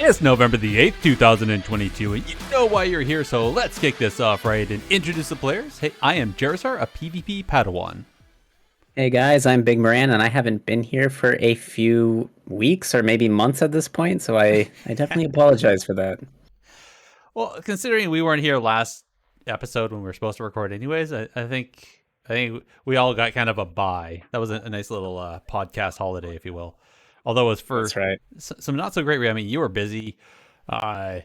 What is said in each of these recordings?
It's November the 8th, 2022, and you know why you're here, so let's kick this off right and introduce the players. Hey, I am Gerissar, a PvP Padawan. Hey guys, I'm Bigmoran, and I haven't been here for a few weeks or maybe months at this point, so I definitely apologize for that. Well, considering we weren't here last episode when we were supposed to record anyways, I think we all got kind of a bye. That was a nice little podcast holiday, if you will. Although it was for That's right. some not so great. I mean, you were busy. But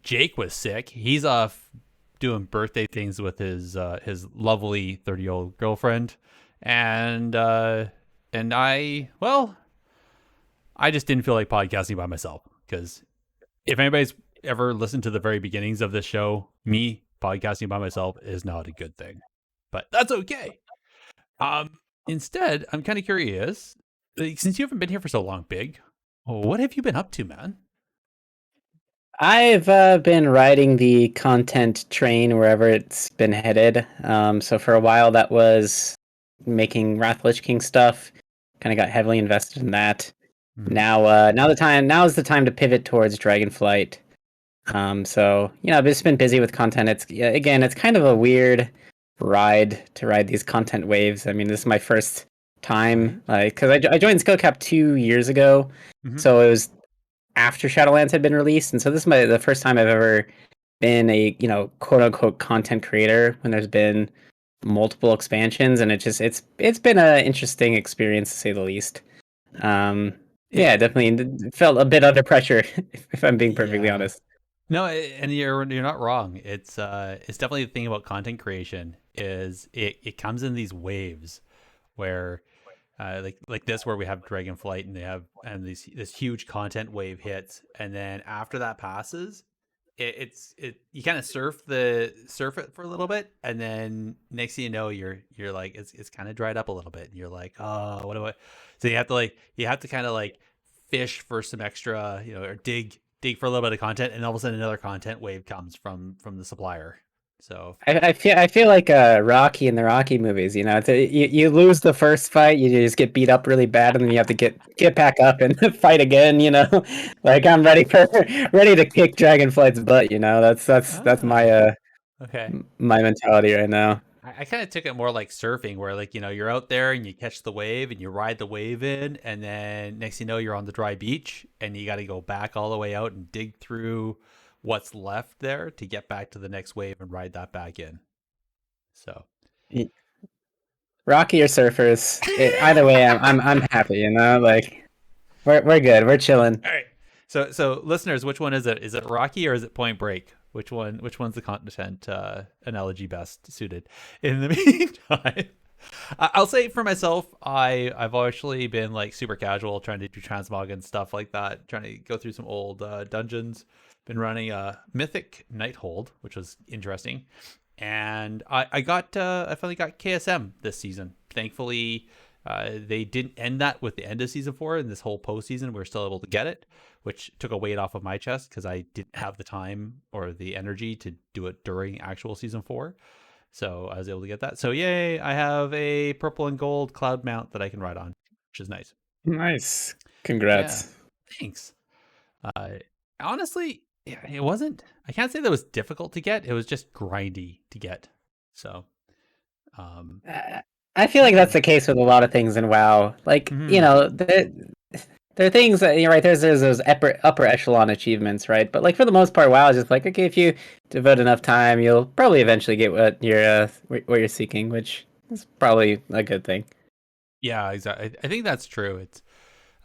Jake was sick. He's off doing birthday things with his lovely 30-year-old girlfriend, and I just didn't feel like podcasting by myself, because if anybody's ever listened to the very beginnings of this show, me podcasting by myself is not a good thing, but that's okay. Instead, I'm kind of curious, since you haven't been here for so long, Big, what have you been up to, man? I've been riding the content train wherever it's been headed. So for a while that was making Wrath Lich King stuff. Kind of got heavily invested in that. Now is the time to pivot towards Dragonflight. So I've just been busy with content. It's kind of a weird ride to ride these content waves. I mean, this is my first time, because I joined Skill Cap 2 years ago, so it was after Shadowlands had been released, and so this is the first time I've ever been a quote unquote content creator when there's been multiple expansions, and it's been an interesting experience to say the least. Definitely felt a bit under pressure if I'm being perfectly honest. No, and you're not wrong. It's definitely the thing about content creation is it comes in these waves where like this, where we have Dragonflight and this huge content wave hits, and then after that passes, you kind of surf it for a little bit, and then next thing you know, you're like it's kind of dried up a little bit, and you're like, oh, what do I? So you have to kind of like fish for some extra, or dig for a little bit of content, and all of a sudden another content wave comes from the supplier. So I feel like Rocky in the Rocky movies. You lose the first fight, you just get beat up really bad, and then you have to get back up and fight again. Like I'm ready to kick Dragonflight's butt. That's my my mentality right now. I kind of took it more like surfing, where like you're out there and you catch the wave and you ride the wave in, and then next thing you know, you're on the dry beach and you got to go back all the way out and dig through what's left there to get back to the next wave and ride that back in. So Rocky or surfers, either way, I'm happy. Like we're good, we're chilling. All right. So listeners, which one is it? Is it Rocky or is it Point Break? Which one's the content analogy best suited? In the meantime, I'll say for myself, I've actually been like super casual, trying to do transmog and stuff like that, trying to go through some old dungeons. Been running a Mythic Nighthold, which was interesting, and I finally got KSM this season. Thankfully, they didn't end that with the end of season 4, and this whole postseason we were still able to get it, which took a weight off of my chest because I didn't have the time or the energy to do it during actual season 4. So I was able to get that. So yay, I have a purple and gold cloud mount that I can ride on, which is nice. Nice. Congrats. Yeah, thanks. Honestly, it wasn't, I can't say that it was difficult to get. It was just grindy to get. So I feel like that's the case with a lot of things in WoW. Like, there are things that, right, there's those upper echelon achievements, right? But like for the most part, WoW is just like, okay, if you devote enough time, you'll probably eventually get what you're seeking, which is probably a good thing. Yeah, exactly. I think that's true. It's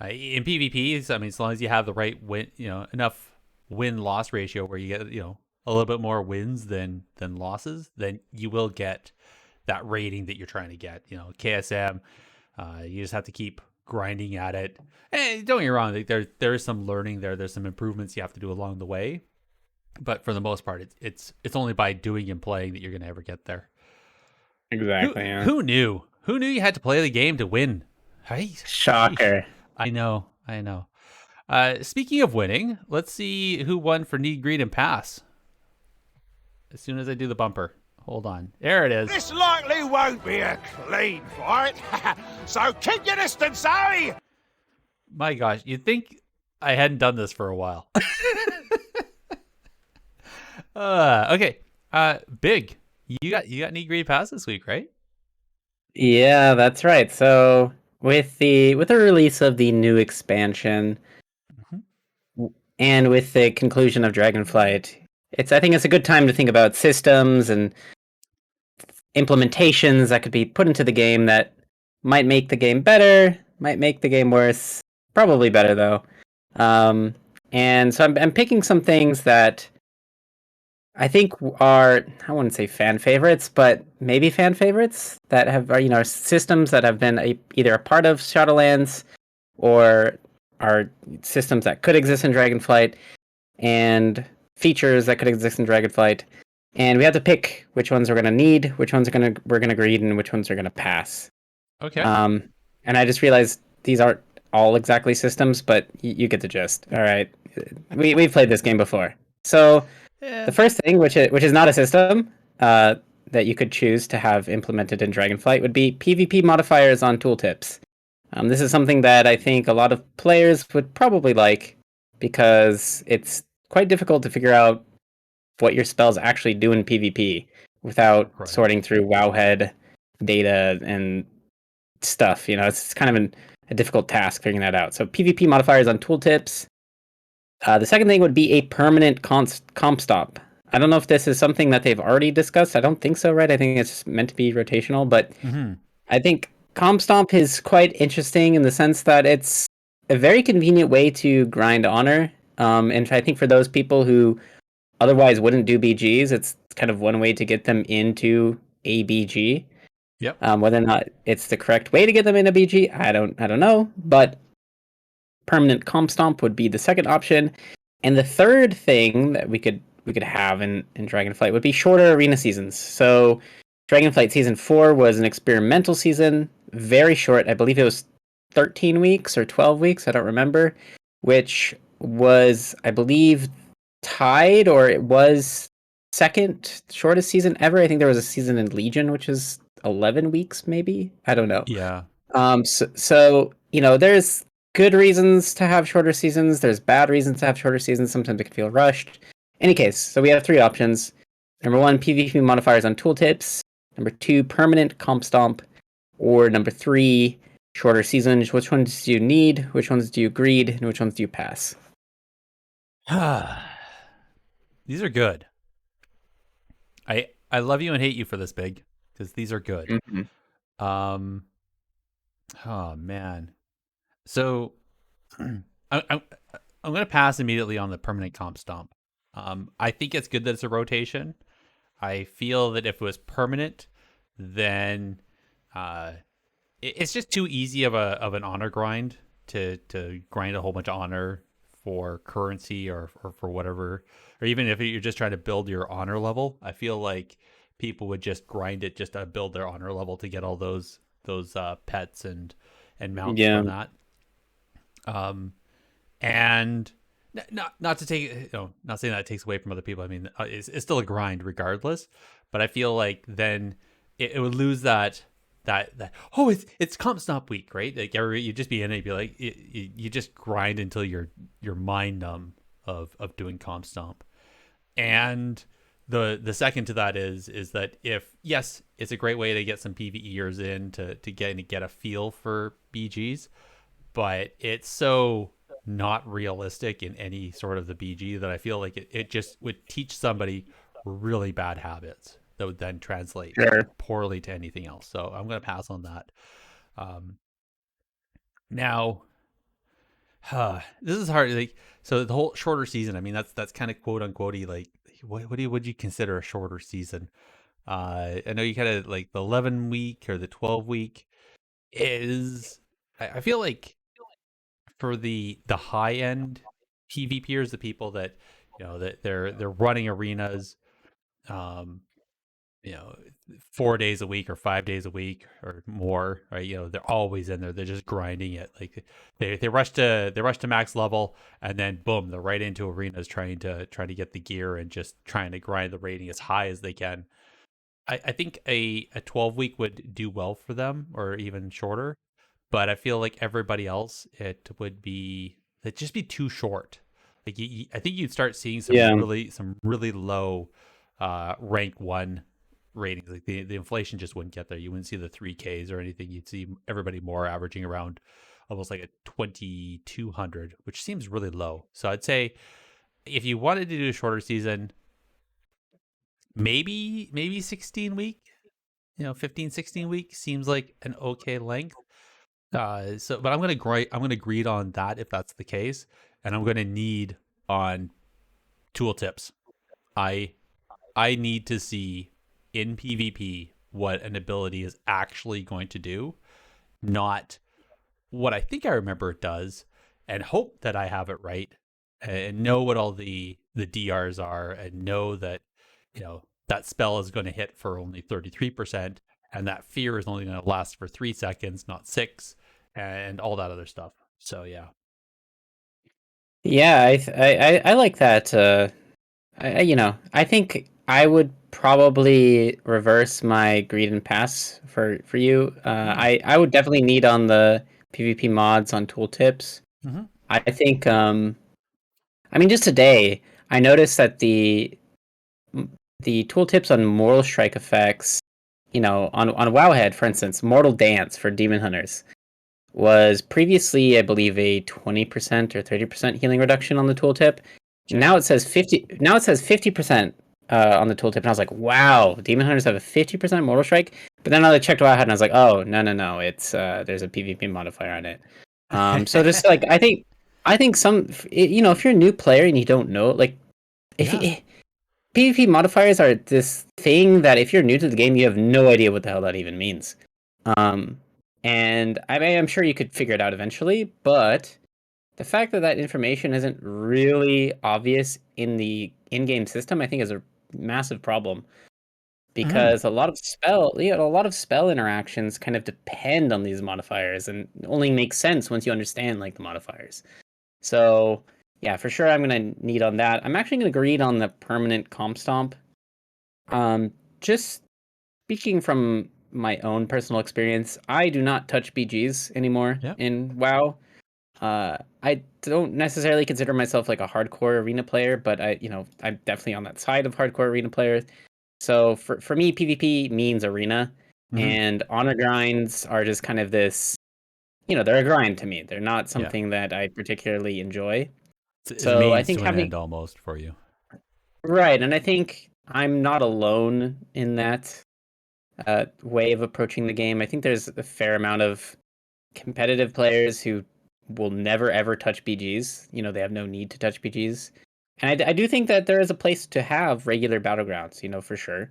in PvPs. I mean, as long as you have the right win, enough win-loss ratio where you get a little bit more wins than losses, then you will get that rating that you're trying to get. KSM, you just have to keep grinding at it. And don't get me wrong, there is some learning there. There's some improvements you have to do along the way, but for the most part, it's only by doing and playing that you're going to ever get there. Exactly. Who knew you had to play the game to win? Hey, shocker. I know. Speaking of winning, let's see who won for Need, Greed, and Pass. As soon as I do the bumper. Hold on. There it is. This likely won't be a clean fight, so keep your distance, eh? My gosh, you'd think I hadn't done this for a while. Okay. Big. You got any great pass this week, right? Yeah, that's right. So with the release of the new expansion Mhm. and with the conclusion of Dragonflight, I think it's a good time to think about systems and implementations that could be put into the game that might make the game better, might make the game worse. Probably better though. Um, and so I'm picking some things that I think are, I wouldn't say fan favorites, but maybe fan favorites that are systems that have been either a part of Shadowlands or are systems that could exist in Dragonflight and features that could exist in Dragonflight. And we have to pick which ones we're gonna need, which ones we're gonna greed, and which ones are gonna pass. Okay. Um, and I just realized these aren't all exactly systems, but you get the gist. All right, we've played this game before. So the Yeah. first thing, which is not a system, that you could choose to have implemented in Dragonflight would be PvP modifiers on tooltips. This is something that I think a lot of players would probably like because it's quite difficult to figure out what your spells actually do in PvP without Right. sorting through Wowhead data and stuff. It's kind of a difficult task figuring that out. So PvP modifiers on tooltips. The second thing would be a permanent comp stop. I don't know if this is something that they've already discussed. I don't think so, right? I think it's meant to be rotational, but Mm-hmm. I think comp stomp is quite interesting in the sense that it's a very convenient way to grind honor. And I think for those people who otherwise wouldn't do BGs, it's kind of one way to get them into a BG. Yep. Whether or not it's the correct way to get them in a BG, I don't know. But permanent comp stomp would be the second option, and the third thing that we could have in Dragonflight would be shorter arena seasons. So Dragonflight Season 4 was an experimental season, very short. I believe it was 13 weeks or 12 weeks, I don't remember, which was, I believe, tied, or it was second shortest season ever. I think there was a season in Legion which is 11 weeks maybe. I don't know. Yeah. So there's good reasons to have shorter seasons. There's bad reasons to have shorter seasons. Sometimes it can feel rushed. Any case, so we have three options. Number one, PvP modifiers on tooltips. Number two, permanent comp stomp. Or number three, shorter seasons. Which ones do you need? Which ones do you greed? And which ones do you pass? These are good. I love you and hate you for this, Big, because these are good. Mm-hmm. Um. Oh man. So I'm going to pass immediately on the permanent comp stomp. I think it's good that it's a rotation. I feel that if it was permanent, then it's just too easy of an honor grind to grind a whole bunch of honor for currency or for whatever, or even if you're just trying to build your honor level. I feel like people would just grind it just to build their honor level to get all those pets and mounts Yeah. from that. And not to take not saying that it takes away from other people. I mean, it's still a grind regardless, but I feel like then it would lose that oh, it's comp stomp week, right? Like you just be in it, you'd be like you just grind until you're mind numb of doing comp stomp. And the second to that is that if yes, it's a great way to get some PvEers in to get a feel for BGs, but it's so not realistic in any sort of the BG that I feel like it just would teach somebody really bad habits that would then translate Sure. poorly to anything else. So I'm going to pass on that. Now, this is hard. Like, so the whole shorter season. I mean, that's kind of quote unquote like would you consider a shorter season? I know you kind of like the 11 week or the 12 week is. I feel like for the high end PvPers, the people that that they're running arenas, um, 4 days a week or 5 days a week or more, right? They're always in there. They're just grinding it. Like they rush to max level and then boom, they're right into arenas trying to get the gear and just trying to grind the rating as high as they can. I think a 12 week would do well for them or even shorter, but I feel like everybody else it would be That'd just be too short. Like I think you'd start seeing Yeah. some really low rank 1 ratings. Like the inflation just wouldn't get there. You wouldn't see the 3Ks or anything. You'd see everybody more averaging around almost like a 2200, which seems really low. So I'd say if you wanted to do a shorter season, maybe 16 week, 15, 16 week seems like an okay length. But I'm gonna agree on that if that's the case, and I'm gonna need on tooltips. I need to see in PvP what an ability is actually going to do, not what I think I remember it does, and hope that I have it right, and know what all the DRs are, and know that that spell is going to hit for only 33%, and that fear is only going to last for 3 seconds, not 6, and all that other stuff. So yeah. Yeah, I like that. I think I would probably reverse my greed and pass for you. I would definitely need on the PvP mods on tooltips. Mm-hmm. I think I mean just today I noticed that the tooltips on Mortal Strike effects, on Wowhead, for instance, Mortal Dance for Demon Hunters was previously, I believe, a 20% or 30% healing reduction on the tooltip. Now it says 50. Now it says 50% on the tooltip, and I was like, "Wow, Demon Hunters have a 50% Mortal Strike." But then I checked Wowhead, and I was like, "Oh, no, it's there's a PvP modifier on it." So just like I think if you're a new player and you don't know, like if Yeah. PvP modifiers are this thing that if you're new to the game, you have no idea what the hell that even means. Um, and I'm sure you could figure it out eventually, but the fact that that information isn't really obvious in the in-game system, I think, is a massive problem Mm-hmm. because a lot of spell interactions kind of depend on these modifiers and only make sense once you understand like the modifiers. So yeah, for sure, I'm gonna need on that. I'm actually gonna agree on the permanent comp stomp. Just speaking from my own personal experience, I do not touch BGs anymore Yeah. in WoW. I don't necessarily consider myself like a hardcore arena player, but I'm definitely on that side of hardcore arena players. So for me, PvP means arena, Mm-hmm. and honor grinds are just kind of this, they're a grind to me. They're not Yeah. something that I particularly enjoy. It's a So I means think to an having end almost for you. right, and I think I'm not alone in that way of approaching the game. I think there's a fair amount of competitive players who will never ever touch BGs. They have no need to touch BGs. And I do think that there is a place to have regular battlegrounds, for sure.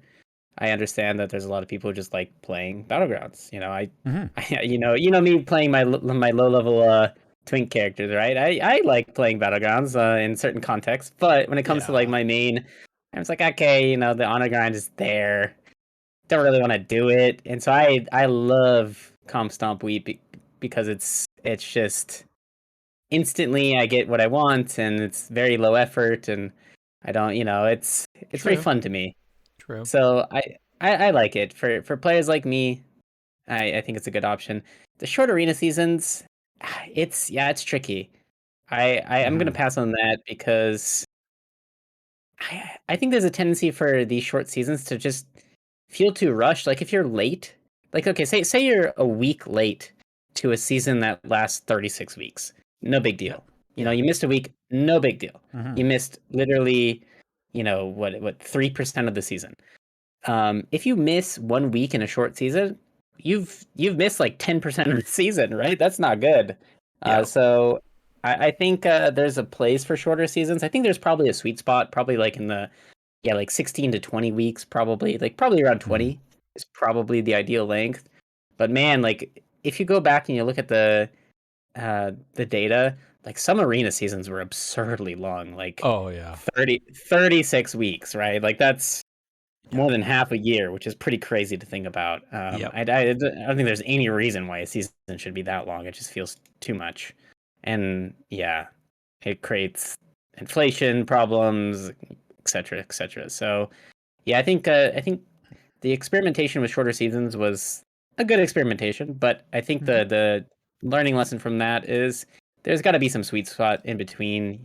I understand that there's a lot of people who just like playing battlegrounds. Mm-hmm. Me playing my low level twink characters, right? I like playing battlegrounds in certain contexts, but when it comes to like Yeah. my main, I was like, okay, the honor grind is there. Don't really want to do it, and so I love Comp Stomp Week because it's just instantly I get what I want, and it's very low effort, and I don't, it's very True. fun to me. True. So I like it for players like me. I think it's a good option. The short arena seasons, it's tricky. I'm gonna Mm-hmm. pass on that because I think there's a tendency for these short seasons to just feel too rushed. Like if you're late, like okay, say you're a week late to a season that lasts 36 weeks, no big Yeah. deal. Yeah. You missed a week, no big deal. Mm-hmm. You missed literally, what 3% of the season. If you miss 1 week in a short season, you've missed like 10% of the season, right? That's not good. Yeah. So I think there's a place for shorter seasons. I think there's probably a sweet spot, probably like in the like 16 to 20 weeks, probably like probably around Mm-hmm. 20 is probably the ideal length. But man, like if you go back and you look at the data, like some arena seasons were absurdly long, like Oh yeah. 36 weeks, right? Like that's Yeah. more than half a year, which is pretty crazy to think about. Yep. I don't think there's any reason why a season should be that long. It just feels too much. And yeah, it creates inflation problems, etc., etc. So yeah, I think the experimentation with shorter seasons was a good experimentation, but I think Mm-hmm. the learning lesson from that is there's got to be some sweet spot in between,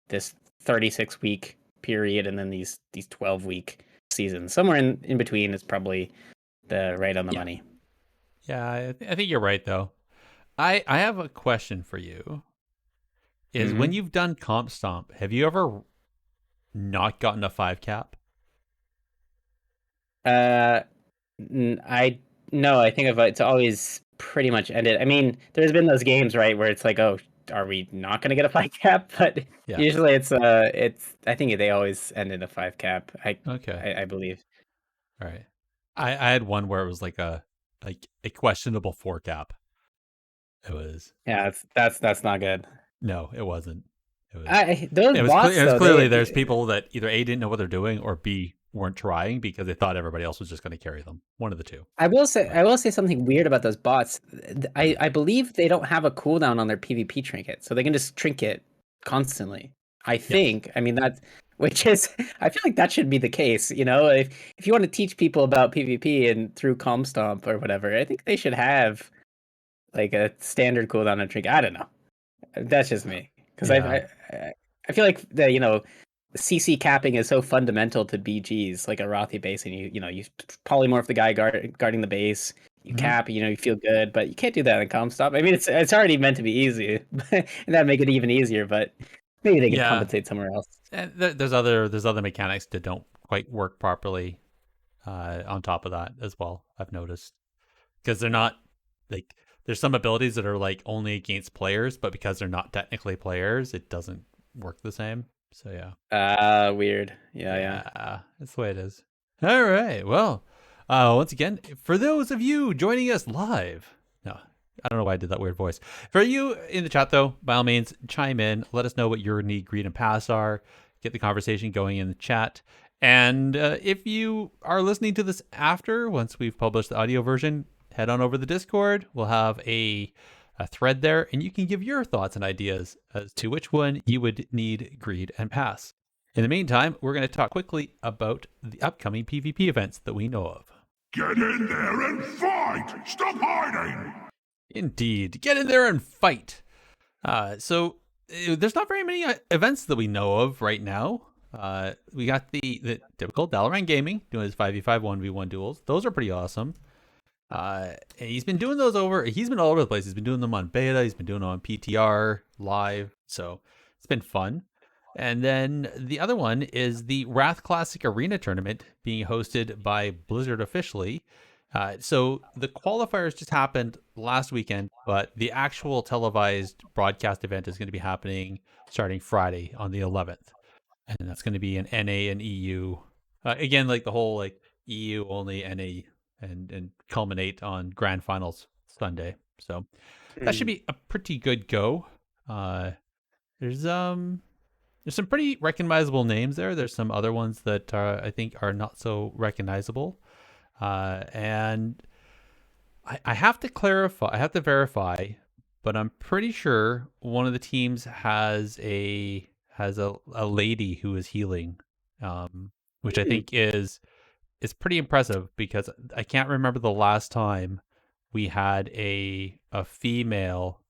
this 36-week period and then these 12-week seasons. Somewhere in between is probably the right on the money. Yeah, I think you're right though. I have a question for you. Is when you've done Comp Stomp, have you ever not gotten a 5 cap? I no, I think it's always pretty much ended. I mean, there's been those games, right, where it's like, oh, are we not going to get a 5 cap? But usually it's I think they always end in a 5 cap. I believe. All right. I had one where it was like a questionable 4 cap. It was. Yeah, that's not good. No, it wasn't. It was clearly there's people that either A, didn't know what they're doing, or B, weren't trying because they thought everybody else was just going to carry them. One of the two. I will say something weird about those bots. I believe they don't have a cooldown on their PvP trinket, so they can just trinket constantly. I think. Yes. I mean which is, I feel like that should be the case. If you want to teach people about PvP and through Calm Stomp or whatever, I think they should have like a standard cooldown on trinket. I don't know. That's just me, because I feel like the CC capping is so fundamental to BGs, like a Rothy base, and you polymorph the guy guarding the base, you cap, you feel good, but you can't do that in Calm Stomp. I mean, it's already meant to be easy, and that'd make it even easier, but maybe they could compensate somewhere else. And there's other mechanics that don't quite work properly on top of that as well, I've noticed, because they're not like, there's some abilities that are like only against players, but because they're not technically players, it doesn't work the same. So weird. Yeah. That's the way it is. All right. Well, once again, for those of you joining us live, no, I don't know why I did that weird voice. For you in the chat though, by all means, chime in. Let us know what your need, greed, and pass are. Get the conversation going in the chat. And if you are listening to this after, once we've published the audio version, head on over to the Discord. We'll have a thread there, and you can give your thoughts and ideas as to which one you would need, greed, and pass. In the meantime, we're going to talk quickly about the upcoming PvP events that we know of. Get in there and fight! Stop hiding! Indeed. Get in there and fight! So there's not very many events that we know of right now. We got the typical Dalaran Gaming doing his 5v5 1v1 duels. Those are pretty awesome. And he's been doing those he's been all over the place. He's been doing them on beta, he's been doing them on PTR live, so it's been fun. And then the other one is the Wrath Classic Arena Tournament being hosted by Blizzard officially. So the qualifiers just happened last weekend, but the actual televised broadcast event is going to be happening starting Friday on the 11th. And that's going to be an NA and EU. Again, like the whole like EU only, NA and culminate on grand finals Sunday. So that should be a pretty good go. There's some pretty recognizable names there. There's some other ones that I think are not so recognizable. And I have to verify, but I'm pretty sure one of the teams has a lady who is healing, which I think is pretty impressive, because I can't remember the last time we had a female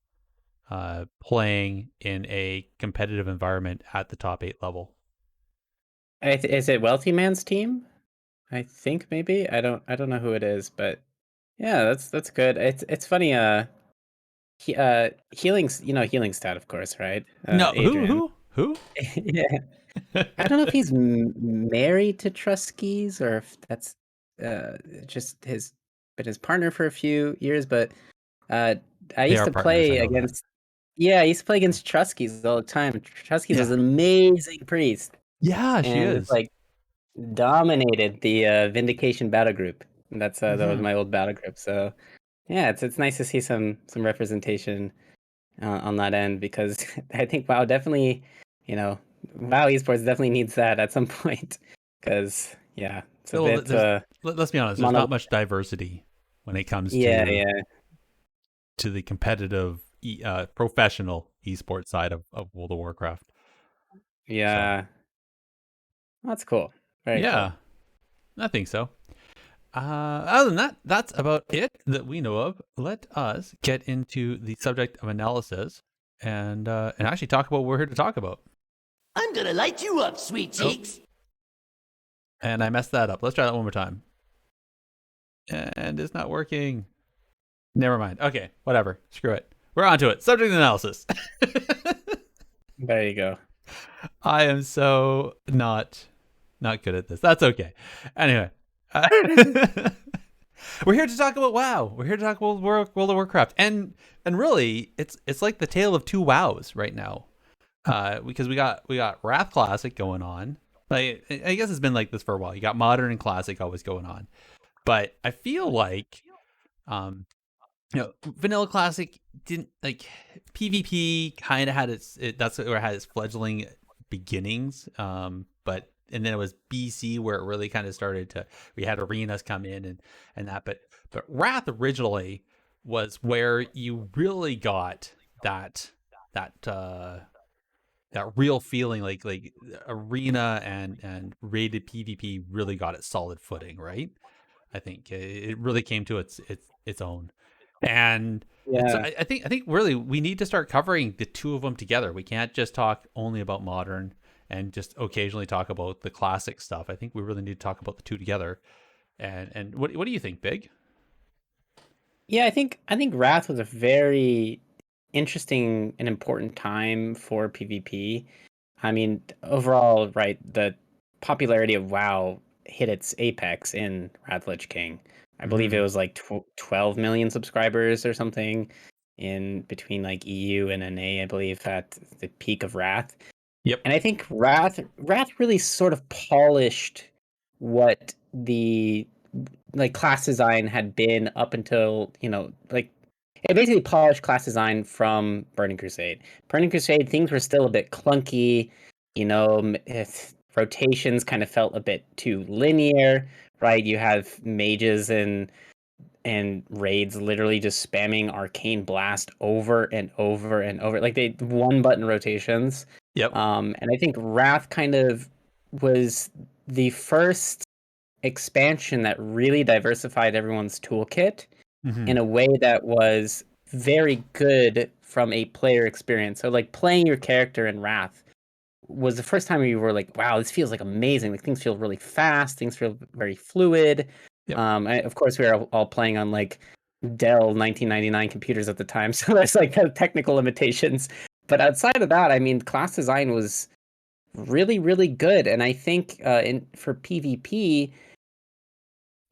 playing in a competitive environment at the top 8 level. Is it Wealthy Man's team? I think maybe. I don't know who it is, but yeah, that's good. It's funny. Healing's healing stat, of course, right? No, Adrian. Who? Yeah. I don't know if he's married to Trusky's or if that's just his partner for a few years. But I used to play against. Yeah, I used to play against Trusky's all the time. Trusky's is an amazing priest. Yeah, she is. Like dominated the Vindication battle group. That was my old battle group. So yeah, it's nice to see some representation on that end, because I think WoW definitely, WoW esports definitely needs that at some point, because it's a bit. Let's be honest. There's not much diversity when it comes to the competitive professional esports side of World of Warcraft. Yeah, so. That's cool. Very cool. I think so. Other than that, that's about it that we know of. Let us get into the subject of analysis. and actually talk about what we're here to talk about. I'm gonna light you up, sweet cheeks. And I messed that up. Let's try that one more time. And it's not working. Never mind. Okay, whatever. Screw it. We're on to it. Subject analysis. There you go. I am so not good at this. That's okay. Anyway, we're here to talk about WoW. We're here to talk about World of Warcraft, and really, it's like the tale of two WoWs right now, because we got Wrath Classic going on. Like, I guess it's been like this for a while. You got Modern and Classic always going on, but I feel like, Vanilla Classic didn't, like, PvP kind of had that's where it had its fledgling beginnings, but and then it was BC where it really kind of started to, we had arenas come in and that, but Wrath originally was where you really got that real feeling, like arena and rated PvP really got its solid footing, right? I think it really came to its own. And so Yeah. I think really we need to start covering the two of them together. We can't just talk only about Modern and just occasionally talk about the classic stuff. I think we really need to talk about the two together. And what do you think, Big? Yeah, I think Wrath was a very interesting and important time for PvP. I mean, overall, right, the popularity of WoW hit its apex in Wrath Lich King. I believe it was like 12 million subscribers or something in between like EU and NA, I believe, at the peak of Wrath. Yep. And I think Wrath really sort of polished what the like class design had been up until, like it basically polished class design from Burning Crusade. Burning Crusade, things were still a bit clunky, rotations kind of felt a bit too linear, right? You have mages and raids literally just spamming Arcane Blast over and over and over, like they one button rotations. Yep. And I think Wrath kind of was the first expansion that really diversified everyone's toolkit in a way that was very good from a player experience. So like playing your character in Wrath was the first time you were like, wow, this feels like amazing. Like things feel really fast, things feel very fluid. Yep. Of course we were all playing on like Dell 1999 computers at the time, so there's like technical limitations. But outside of that, I mean, class design was really, really good. And I think for PvP,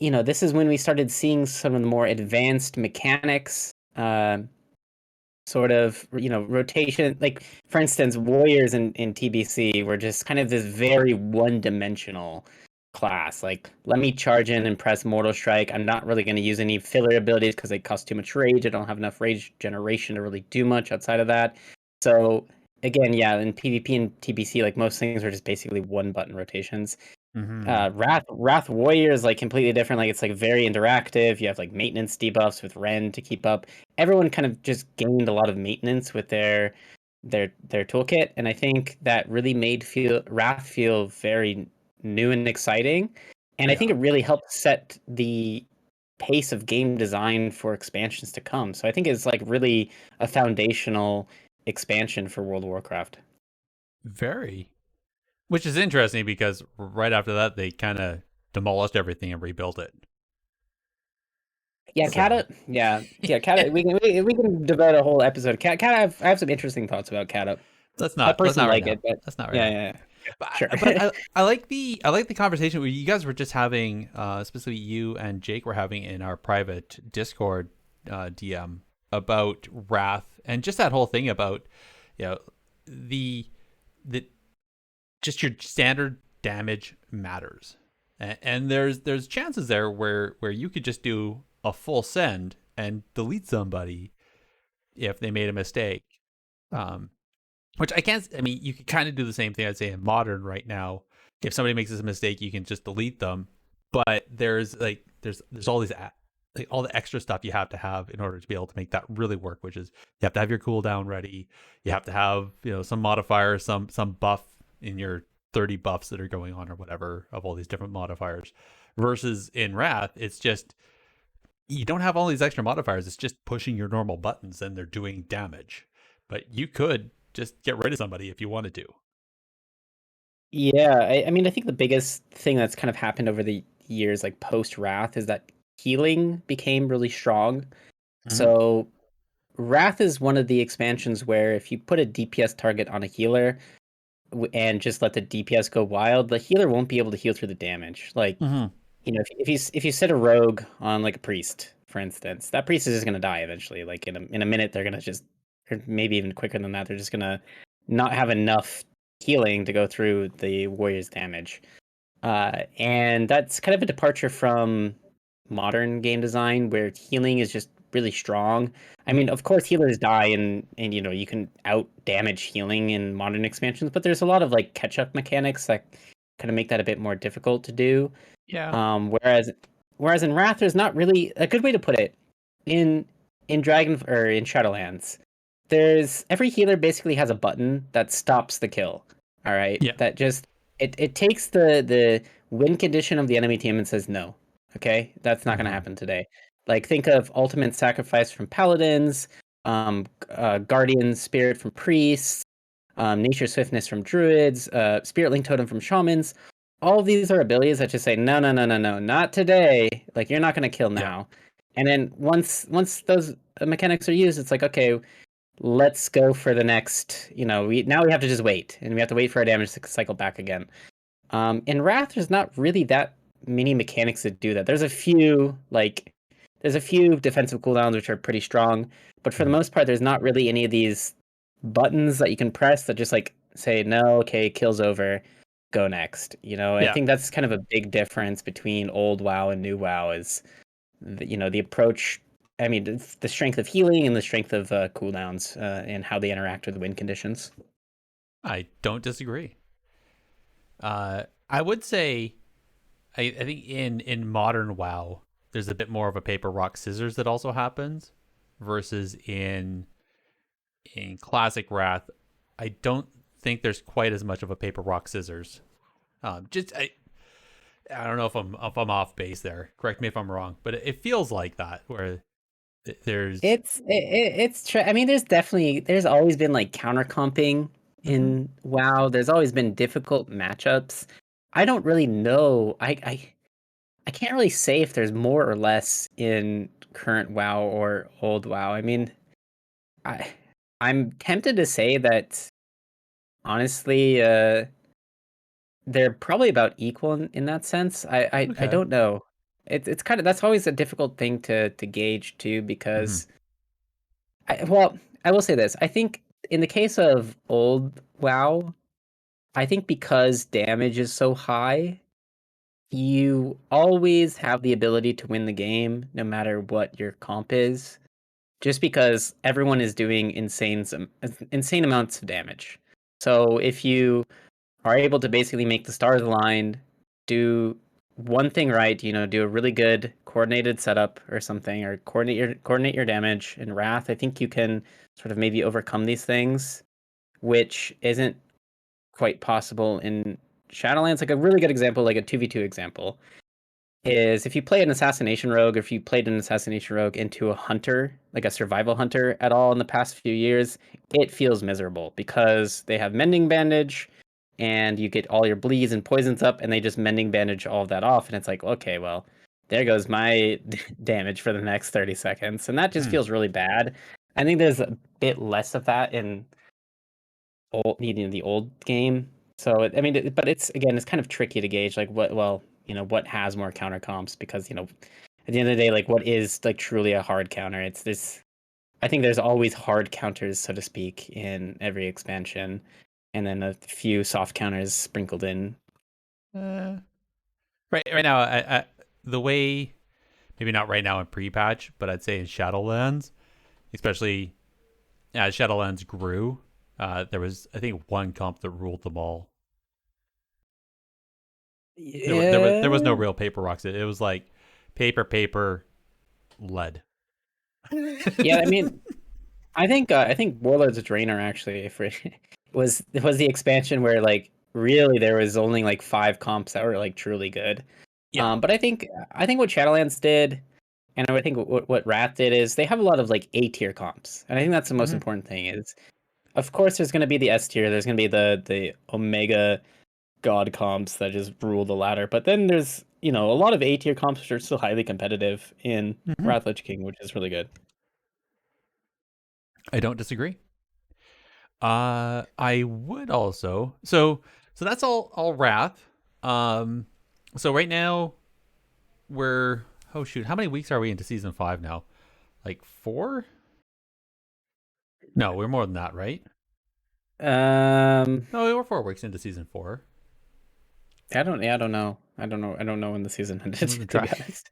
this is when we started seeing some of the more advanced mechanics, sort of, rotation. Like, for instance, warriors in TBC were just kind of this very one-dimensional class. Like, let me charge in and press Mortal Strike. I'm not really going to use any filler abilities because they cost too much rage. I don't have enough rage generation to really do much outside of that. So, again, yeah, in PvP and TBC, like, most things are just basically one-button rotations. Wrath Warrior is like completely different. Like it's like very interactive. You have like maintenance debuffs with Ren to keep up. Everyone kind of just gained a lot of maintenance with their toolkit, and I think that really made Wrath feel very new and exciting. And I think it really helped set the pace of game design for expansions to come. So I think it's like really a foundational expansion for World of Warcraft. Very. Which is interesting because right after that, they kind of demolished everything and rebuilt it. Yeah, So- Kata. Yeah, Kata. we can devote a whole episode. Kata, I have some interesting thoughts about Kata. That's I not personally right like now. it, but That's not right yeah, now. yeah. But, Sure. but I like the conversation where you guys were just having, specifically you and Jake were having in our private Discord DM about Wrath and just that whole thing about, the just your standard damage matters, and there's chances there where you could just do a full send and delete somebody if they made a mistake. Which I can't. I mean, you could kind of do the same thing I'd say in Modern right now. If somebody makes a mistake, you can just delete them. But there's all these all the extra stuff you have to have in order to be able to make that really work. Which is you have to have your cooldown ready. You have to have some modifiers, some buff in your 30 buffs that are going on or whatever of all these different modifiers. Versus in Wrath, it's just you don't have all these extra modifiers. It's just pushing your normal buttons and they're doing damage. but you could just get rid of somebody if you wanted to. Yeah, I mean, I think the biggest thing that's kind of happened over the years, like post Wrath, is that healing became really strong. Mhm. So Wrath is one of the expansions where if you put a DPS target on a healer and just let the DPS go wild, the healer won't be able to heal through the damage. Like, Mhm. if you set a rogue on like a priest, for instance, that priest is just gonna die eventually. Like in a minute, they're gonna just, or maybe even quicker than that, they're just gonna not have enough healing to go through the warrior's damage. And that's kind of a departure from modern game design where healing is just really strong. I mean, of course, healers die and you can out damage healing in modern expansions, but there's a lot of like catch up mechanics that kind of make that a bit more difficult to do. Yeah. Whereas in Wrath, there's not really a good way to put it. In Dragon or in Shadowlands, there's every healer basically has a button that stops the kill. All right, Yeah. that just it takes the win condition of the enemy team and says no. Okay, that's not going to Mhm. happen today. Like think of ultimate sacrifice from paladins, guardian spirit from priests, nature swiftness from druids, spirit link totem from shamans. All of these are abilities that just say no, no, no, no, no, not today. Like you're not going to kill Yeah. now. And then once those mechanics are used, it's like okay, let's go for the next. We have to just wait, and we have to wait for our damage to cycle back again. In Wrath, there's not really that many mechanics that do that. There's a few defensive cooldowns which are pretty strong, but for the Mhm. most part, there's not really any of these buttons that you can press that just like say no, okay, kill's over, go next. I Yeah. think that's kind of a big difference between old WoW and new WoW is the approach. I mean, the strength of healing and the strength of cooldowns and how they interact with win conditions. I don't disagree. I would say I think in modern WoW, there's a bit more of a paper rock scissors that also happens, versus in classic Wrath. I don't think there's quite as much of a paper rock scissors. Just I don't know if I'm off base there. Correct me if I'm wrong, but it feels like that where there's I mean, there's always been like counter comping Mhm. in WoW. There's always been difficult matchups. I don't really know. I can't really say if there's more or less in current WoW or old WoW. I mean, I I'm tempted to say that honestly, they're probably about equal in that sense. I okay. don't know. It's kind of that's always a difficult thing to gauge too Hmm. because I will say this. I think in the case of old WoW, I think because damage is so high, you always have the ability to win the game no matter what your comp is, just because everyone is doing insane amounts of damage. So if you are able to basically make the stars align, do one thing right, do a really good coordinated setup or something, or coordinate your damage in Wrath. I think you can sort of maybe overcome these things, which isn't quite possible in Shadowlands. Like a really good example, like a 2v2 example, is if you play an assassination rogue, or if you played an assassination rogue into a hunter, like a survival hunter at all in the past few years, it feels miserable because they have mending bandage and you get all your bleeds and poisons up and they just mending bandage all of that off. And it's like, okay, well, there goes my damage for the next 30 seconds. And that just Hmm. feels really bad. I think there's a bit less of that in needing the old game. So I mean, but it's kind of tricky to gauge like what has more counter comps because at the end of the day, like what is like truly a hard counter? It's this. I think there's always hard counters, so to speak, in every expansion, and then a few soft counters sprinkled in. Uh, right now, the way, maybe not right now in pre-patch, but I'd say in Shadowlands, especially as Shadowlands grew, there was, I think, one comp that ruled them all. There was no Yeah, real paper rocks. It was like paper, lead. yeah. I mean, I think Warlords of Draenor actually was the expansion where like really there was only like five comps that were like truly good. Yeah. But I think what Shadowlands did, and I think what Wrath did is they have a lot of like A tier comps, and I think that's the most Hmm. important thing is of course, there's going to be the S tier. There's going to be the Omega God comps that just rule the ladder. But then there's a lot of A tier comps which are still highly competitive in Mhm. Wrath Lich King, which is really good. I don't disagree. I would also so that's all Wrath. Um, so right now we're oh shoot, how many weeks are we into season 5 now? Like 4? No, we're more than that, right? Um, No, we're 4 weeks into season 4. I don't. Yeah, I don't know. I don't know when the season I'm ended. losing To be track. honest.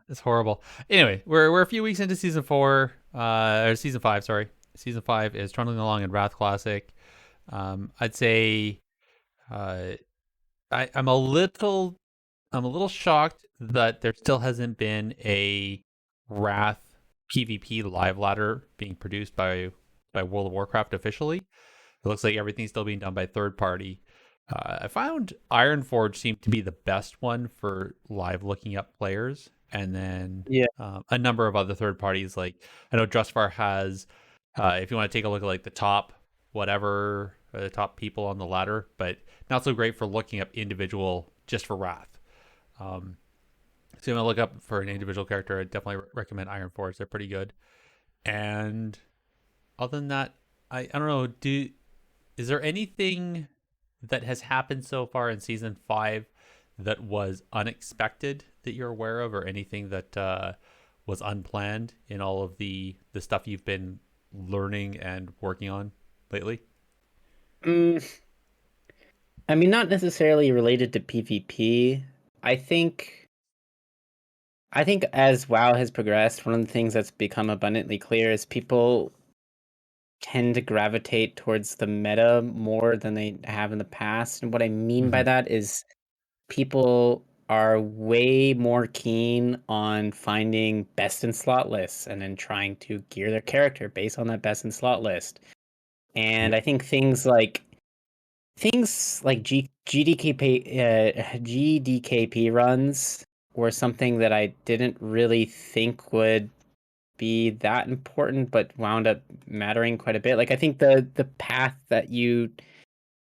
It's horrible. Anyway, we're a few weeks into season 4, or season 5. Sorry, season 5 is trundling along in Wrath Classic. I'd say, uh, I'm a little shocked that there still hasn't been a Wrath PvP live ladder being produced by World of Warcraft officially. It looks like everything's still being done by third party. I found Ironforge seemed to be the best one for live looking up players, and then Yeah. a number of other third parties. Like I know Justfar has. If you want to take a look at like the top whatever, or the top people on the ladder, but not so great for looking up individual just for Wrath. So you want to look up for an individual character, I definitely recommend Ironforge. They're pretty good. And other than that, I don't know. Is there anything that has happened so far in season 5 that was unexpected that you're aware of, or anything that was unplanned in all of the stuff you've been learning and working on lately? Mm, I mean, not necessarily related to PvP. I think. I think as WoW has progressed, one of the things that's become abundantly clear is people tend to gravitate towards the meta more than they have in the past. And what I mean by Mm-hmm. that is people are way more keen on finding best in slot lists and then trying to gear their character based on that best in slot list. And Yep. I think things like GDKP runs were something that I didn't really think would be that important, but wound up mattering quite a bit. Like I think the path that you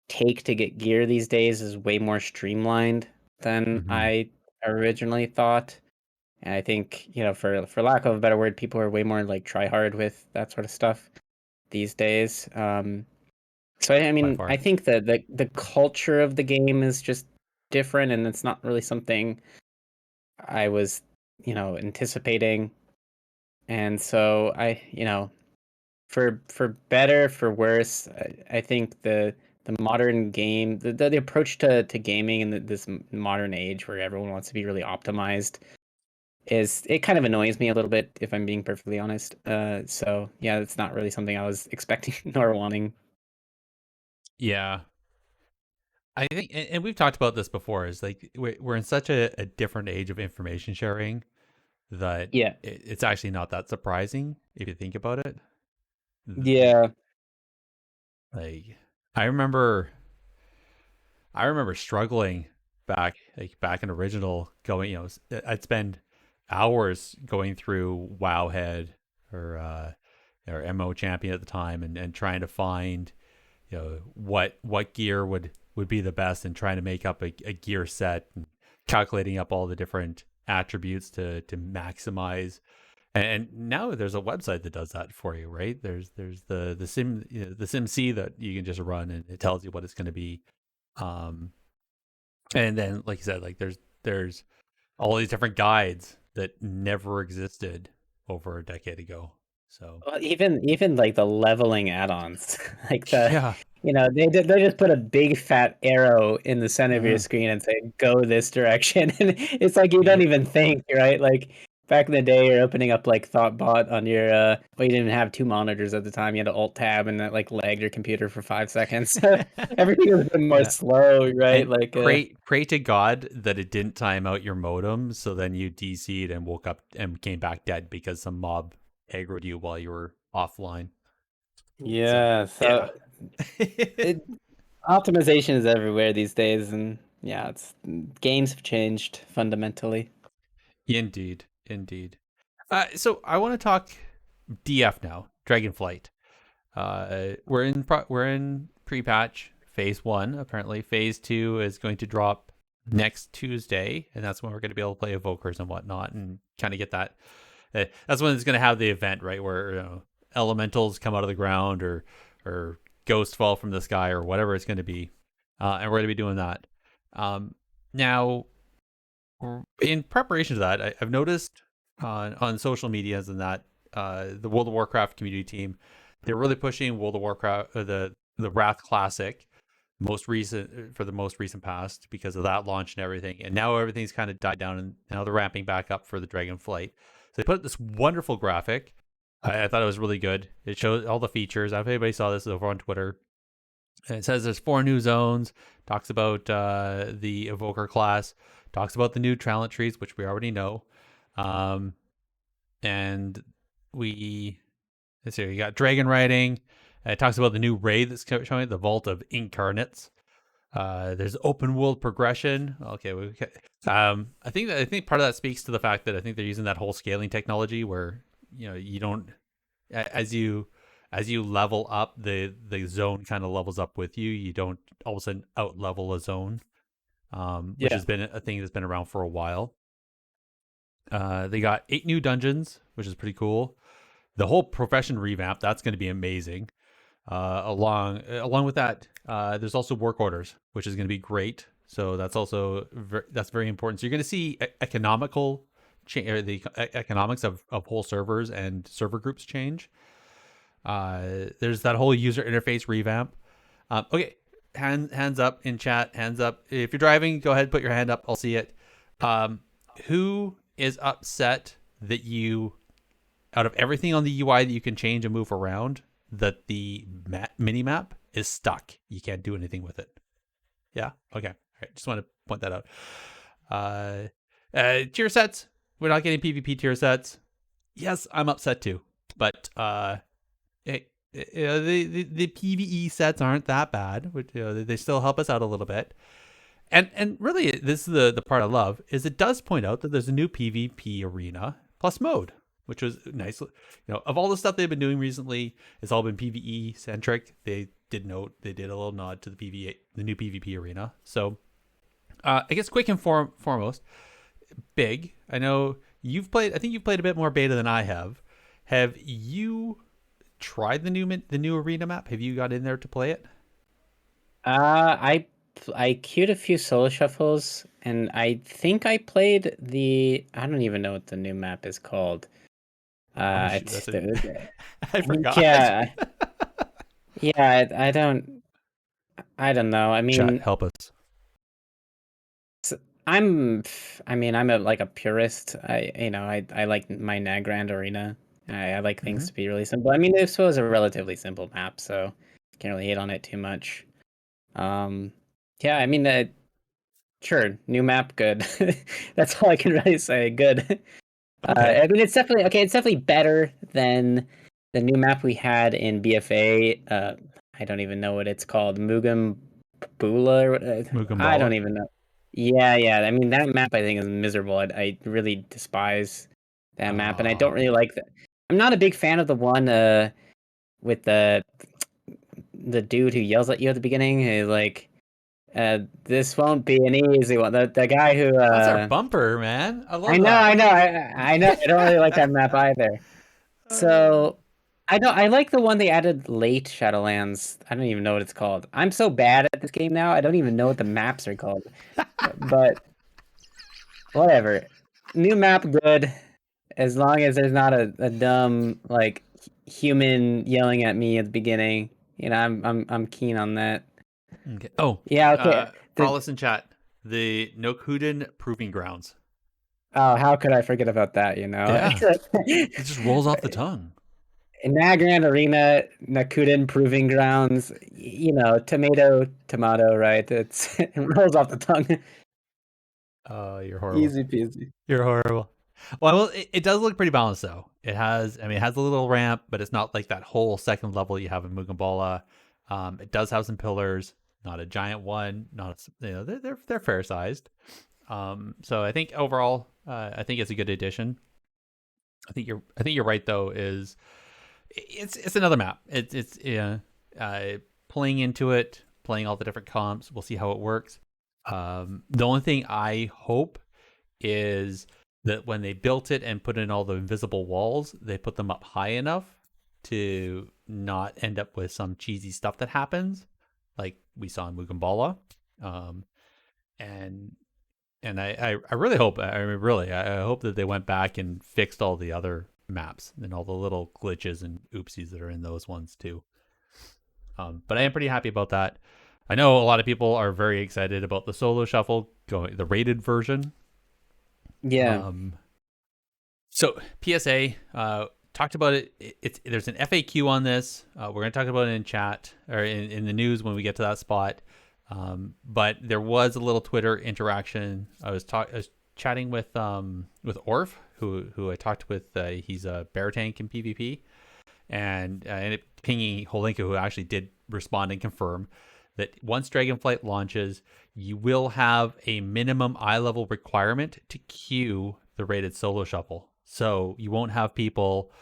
take to get gear these days is way more streamlined than Mm-hmm. I originally thought. And I think, for lack of a better word, people are way more like try hard with that sort of stuff these days. So I By mean, I far. think that the culture of the game is just different, and it's not really something I was, anticipating. And so for better, for worse, I think the modern game, the approach to gaming in this modern age where everyone wants to be really optimized it kind of annoys me a little bit if I'm being perfectly honest. So yeah, it's not really something I was expecting nor wanting. Yeah. I think, and we've talked about this before, is like we're in such a different age of information sharing that Yeah. it's actually not that surprising if you think about it. Yeah. Like I remember I remember struggling back in original going, I'd spend hours going through Wowhead or MO Champion at the time and trying to find, what gear would be the best and trying to make up a gear set and calculating up all the different attributes to maximize. And now there's a website that does that for you, right? There's the sim the sim c that you can just run and it tells you what it's going to be. um and then, like you said, like there's all these different guides that never existed over a decade ago. So Well, even like the leveling add-ons, like yeah. they just put a big fat arrow in the center of your Uh-huh. screen and say go this direction, and it's like you don't Yep. even think, right? Like back in the day, you're opening up like Thoughtbot on your well, you didn't have two monitors at the time. You had to Alt Tab, and that like lagged your computer for 5 seconds. Everything was a bit more Yeah. slow, right? And Like pray to God that it didn't time out your modem, so then you DC'd and woke up and came back dead because some mob aggroed you while you were offline. So yeah, yeah. so it optimization is everywhere these days, and yeah, it's games have changed fundamentally. Indeed, indeed. So I want to talk DF now. Dragonflight. We're in pre-patch phase 1. Apparently, phase 2 is going to drop next Tuesday, and that's when we're going to be able to play evokers and whatnot, and kind of get that. That's when it's going to have the event, right, where elementals come out of the ground or ghosts fall from the sky or whatever it's going to be, and we're going to be doing that. Now, in preparation to that, I've noticed on social medias and that the World of Warcraft community team, they're really pushing World of Warcraft, the Wrath Classic, most recent past, because of that launch and everything. And now everything's kind of died down, and now they're ramping back up for the Dragonflight. So they put this wonderful graphic. I thought it was really good. It shows all the features. I don't know if anybody saw this over on Twitter. And it says there's 4 new zones. Talks about the Evoker class. Talks about the new talent trees, which we already know. And let's see, you got dragon riding. It talks about the new raid that's showing, the Vault of Incarnates. There's open world progression. Okay, I think part of that speaks to the fact that I think they're using that whole scaling technology where you don't, as you level up, the zone kind of levels up with you. You don't all of a sudden out level a zone, which has been a thing that's been around for a while. They got 8 new dungeons, which is pretty cool. The whole profession revamp, that's going to be amazing. Along with that, there's also work orders, which is going to be great. So that's also that's very important. So you're going to see economical the economics of whole servers and server groups change. There's that whole user interface revamp. Okay, hands up in chat. Hands up if you're driving. Go ahead, put your hand up. I'll see it. Who is upset that out of everything on the UI that you can change and move around, that the mini map is stuck? You can't do anything with it. Yeah. Okay. All right. Just want to point that out. Tier sets. We're not getting PvP tier sets. Yes, I'm upset too. But the PvE sets aren't that bad. They still help us out a little bit. And really, this is the part I love, is it does point out that there's a new PvP arena plus mode, which was nice. Of all the stuff they've been doing recently, it's all been PvE centric. They did a little nod to the new PvP arena. So I guess quick and foremost, Big, I know you've played. I think you've played a bit more beta than I have. Have you tried the new arena map? Have you got in there to play it? I queued a few solo shuffles, and I think I played I don't even know what the new map is called. I forgot. Yeah, yeah. I don't know. I mean, Chat, help us. I'm a purist. I like my Nagrand arena. I like things to be really simple. I mean, this was a relatively simple map, so can't really hate on it too much. Yeah, I mean, sure, new map, good. That's all I can really say. Good. Okay. I mean, it's definitely okay. It's definitely better than the new map we had in BFA. I don't even know what it's called. Mugambula. I don't even know. Yeah. I mean, that map I think is miserable. I really despise that map, and I don't really like that. I'm not a big fan of the one with the dude who yells at you at the beginning. He's like, this won't be an easy one. The guy who that's our bumper, man. I love I know, that. I know. I don't really like that map either. So I like the one they added late, Shadowlands. I don't even know what it's called. I'm so bad at this game now. I don't even know what the maps are called. But whatever. New map, good. As long as there's not a dumb human yelling at me at the beginning. I'm keen on that. Okay. Oh, Yeah, okay. For all us in chat, the Nokuden Proving Grounds. Oh, how could I forget about that, Yeah. It just rolls off the tongue. In Nagrand Arena, Nakuden Proving Grounds, tomato, right? It rolls off the tongue. Oh, you're horrible. Easy peasy. You're horrible. Well, it does look pretty balanced though. It has a little ramp, but it's not like that whole second level you have in Mugambala. It does have some pillars, not a giant one. They're fair sized. So I think overall, I think it's a good addition. I think you're right though. it's another map. It's playing into it, playing all the different comps. We'll see how it works. The only thing I hope is that when they built it and put in all the invisible walls, they put them up high enough to not end up with some cheesy stuff that happens, like we saw in Mugambala. And I really hope, I hope that they went back and fixed all the other maps and all the little glitches and oopsies that are in those ones too. But I am pretty happy about that. I know a lot of people are very excited about the solo shuffle going, the rated version. Yeah. So PSA, talked about it. There's an FAQ on this. We're going to talk about it in chat or in the news when we get to that spot. But there was a little Twitter interaction. I was chatting with Orf, who I talked with. He's a bear tank in PvP, and I ended up pinging Holinka, who actually did respond and confirm that once Dragonflight launches, you will have a minimum eye level requirement to queue the rated solo shuffle. So you won't have people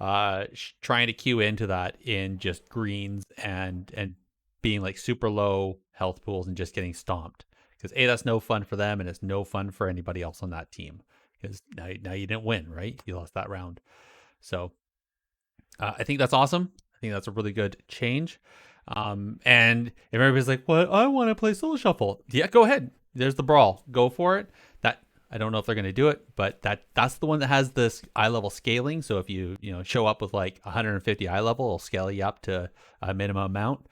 trying to queue into that in just greens and being like super low health pools and just getting stomped. Because that's no fun for them, and it's no fun for anybody else on that team. Because now you didn't win, right? You lost that round. So I think that's awesome. I think that's a really good change. And if everybody's like, "What? I want to play solo shuffle." Yeah, go ahead. There's the brawl. Go for it. That I don't know if they're going to do it, but that's the one that has this eye level scaling. So if you show up with like 150 eye level, it'll scale you up to a minimum amount.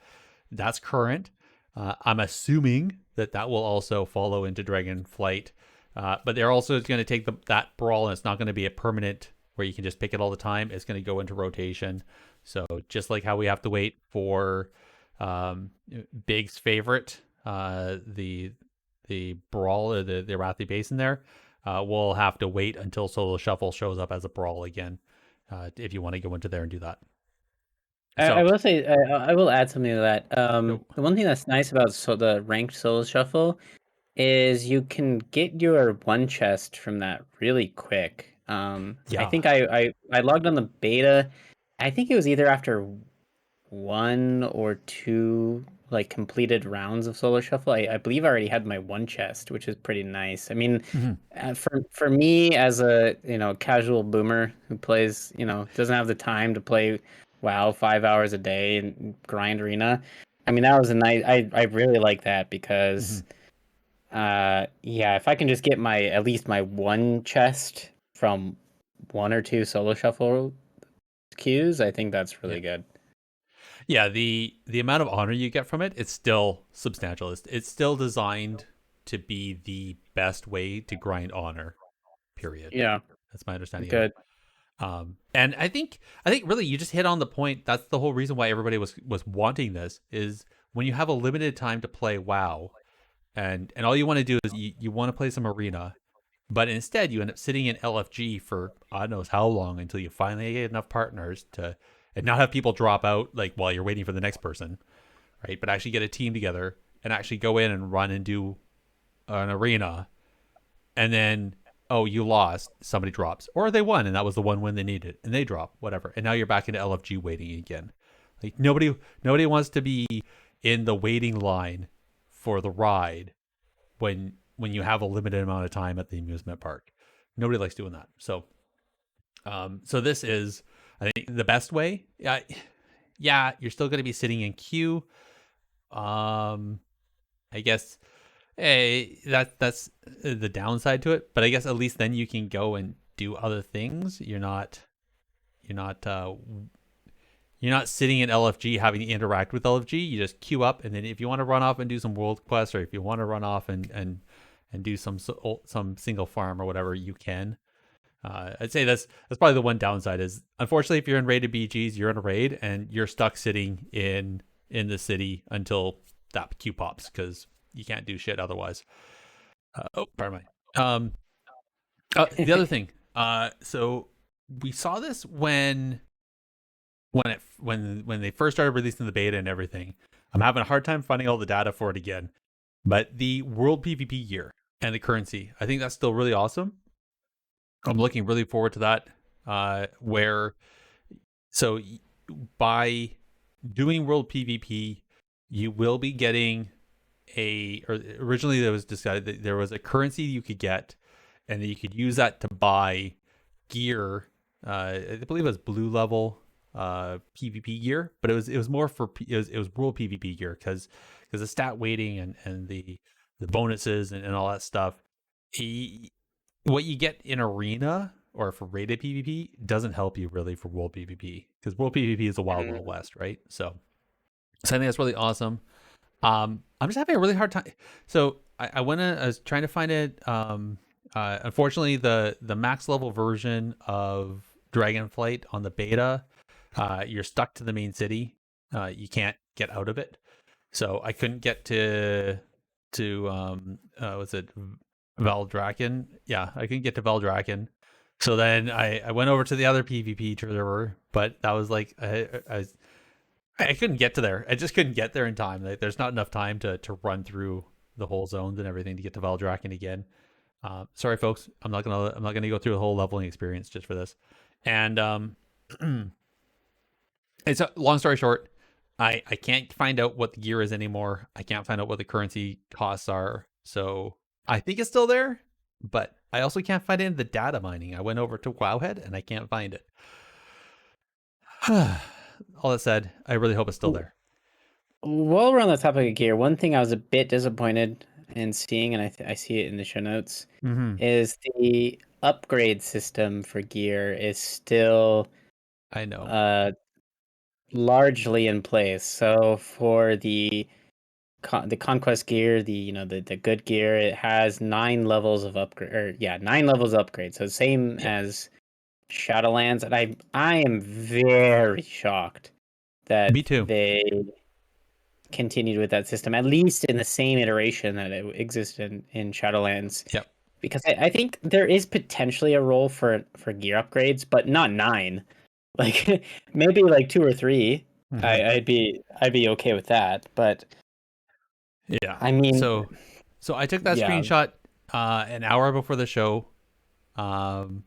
That's current. I'm assuming that will also follow into Dragonflight, but they're also going to take that brawl, and it's not going to be a permanent where you can just pick it all the time. It's going to go into rotation. So just like how we have to wait for Big's favorite, the brawl or the Arathi Basin there, we'll have to wait until Solo Shuffle shows up as a brawl again, if you want to go into there and do that. I will say, I will add something to that. The one thing that's nice about the ranked solo shuffle is you can get your one chest from that really quick. I think I logged on the beta. I think it was either after 1 or 2 like completed rounds of solo shuffle. I believe I already had my one chest, which is pretty nice. I mean, for me as a casual boomer who plays, doesn't have the time to play WoW 5 hours a day and grind arena. I mean, that was a nice. I really like that because, if I can just get at least my one chest from 1 or 2 solo shuffle queues, I think that's really good. Yeah, the amount of honor you get from it, it's still substantial. It's still designed to be the best way to grind honor. Period. Yeah, that's my understanding. Good. Of it. And I think really you just hit on the point. That's the whole reason why everybody was wanting this, is when you have a limited time to play WoW, and all you want to do is you want to play some arena, but instead you end up sitting in LFG for God knows how long until you finally get enough partners to, and not have people drop out like while you're waiting for the next person, right? But actually get a team together and actually go in and run and do an arena, and then you lost, somebody drops, or they won and that was the one win they needed and they drop, whatever, and now you're back into LFG waiting again. Like nobody wants to be in the waiting line for the ride when you have a limited amount of time at the amusement park. Nobody likes doing that. So this is, I think, the best way. Yeah, you're still going to be sitting in queue. I guess that's the downside to it. But I guess at least then you can go and do other things. You're not sitting in LFG having to interact with LFG. You just queue up, and then if you want to run off and do some world quests, or if you want to run off and do some single farm or whatever, you can. I'd say that's probably the one downside is, unfortunately, if you're in raided BGs, you're in a raid and you're stuck sitting in the city until that queue pops, because you can't do shit otherwise. Pardon me. The other thing, so we saw this when they first started releasing the beta and everything. I'm having a hard time finding all the data for it again, but the world PvP gear and the currency, I think that's still really awesome. I'm looking really forward to that. So by doing world PvP, you will be getting or originally there was decided that there was a currency you could get, and then you could use that to buy gear. I believe it was blue level PvP gear, but it was more for it was world PvP gear because the stat weighting and the bonuses and all that stuff. What you get in arena or for rated PvP doesn't help you really for world PvP, because world PvP is a wild west, right? So I think that's really awesome. I'm just having a really hard time. So I was trying to find it. Unfortunately, the max level version of Dragonflight on the beta, you're stuck to the main city. You can't get out of it. So I couldn't get to was it Valdraken? Yeah, I couldn't get to Valdraken. So then I went over to the other PvP server, but that was like I couldn't get to there. I just couldn't get there in time. Like, there's not enough time to run through the whole zones and everything to get to Valdraken again. Sorry, folks. I'm not gonna go through the whole leveling experience just for this. And it's long story short, I can't find out what the gear is anymore. I can't find out what the currency costs are. So I think it's still there, but I also can't find it in the data mining. I went over to Wowhead and I can't find it. All that said, I really hope it's still there. While we're on the topic of gear, one thing I was a bit disappointed in seeing, and I see it in the show notes, is the upgrade system for gear is still I know. Largely in place. So for the conquest gear, the good gear, it has 9 levels of upgrade, or 9 levels of upgrade. So same as Shadowlands, and I am very shocked that Me too. they continued with that system, at least in the same iteration that it existed in Shadowlands. Yep. Because I think there is potentially a role for gear upgrades, but not 9. Like maybe like 2 or 3. I'd be okay with that. But yeah, I mean, so I took that screenshot an hour before the show, on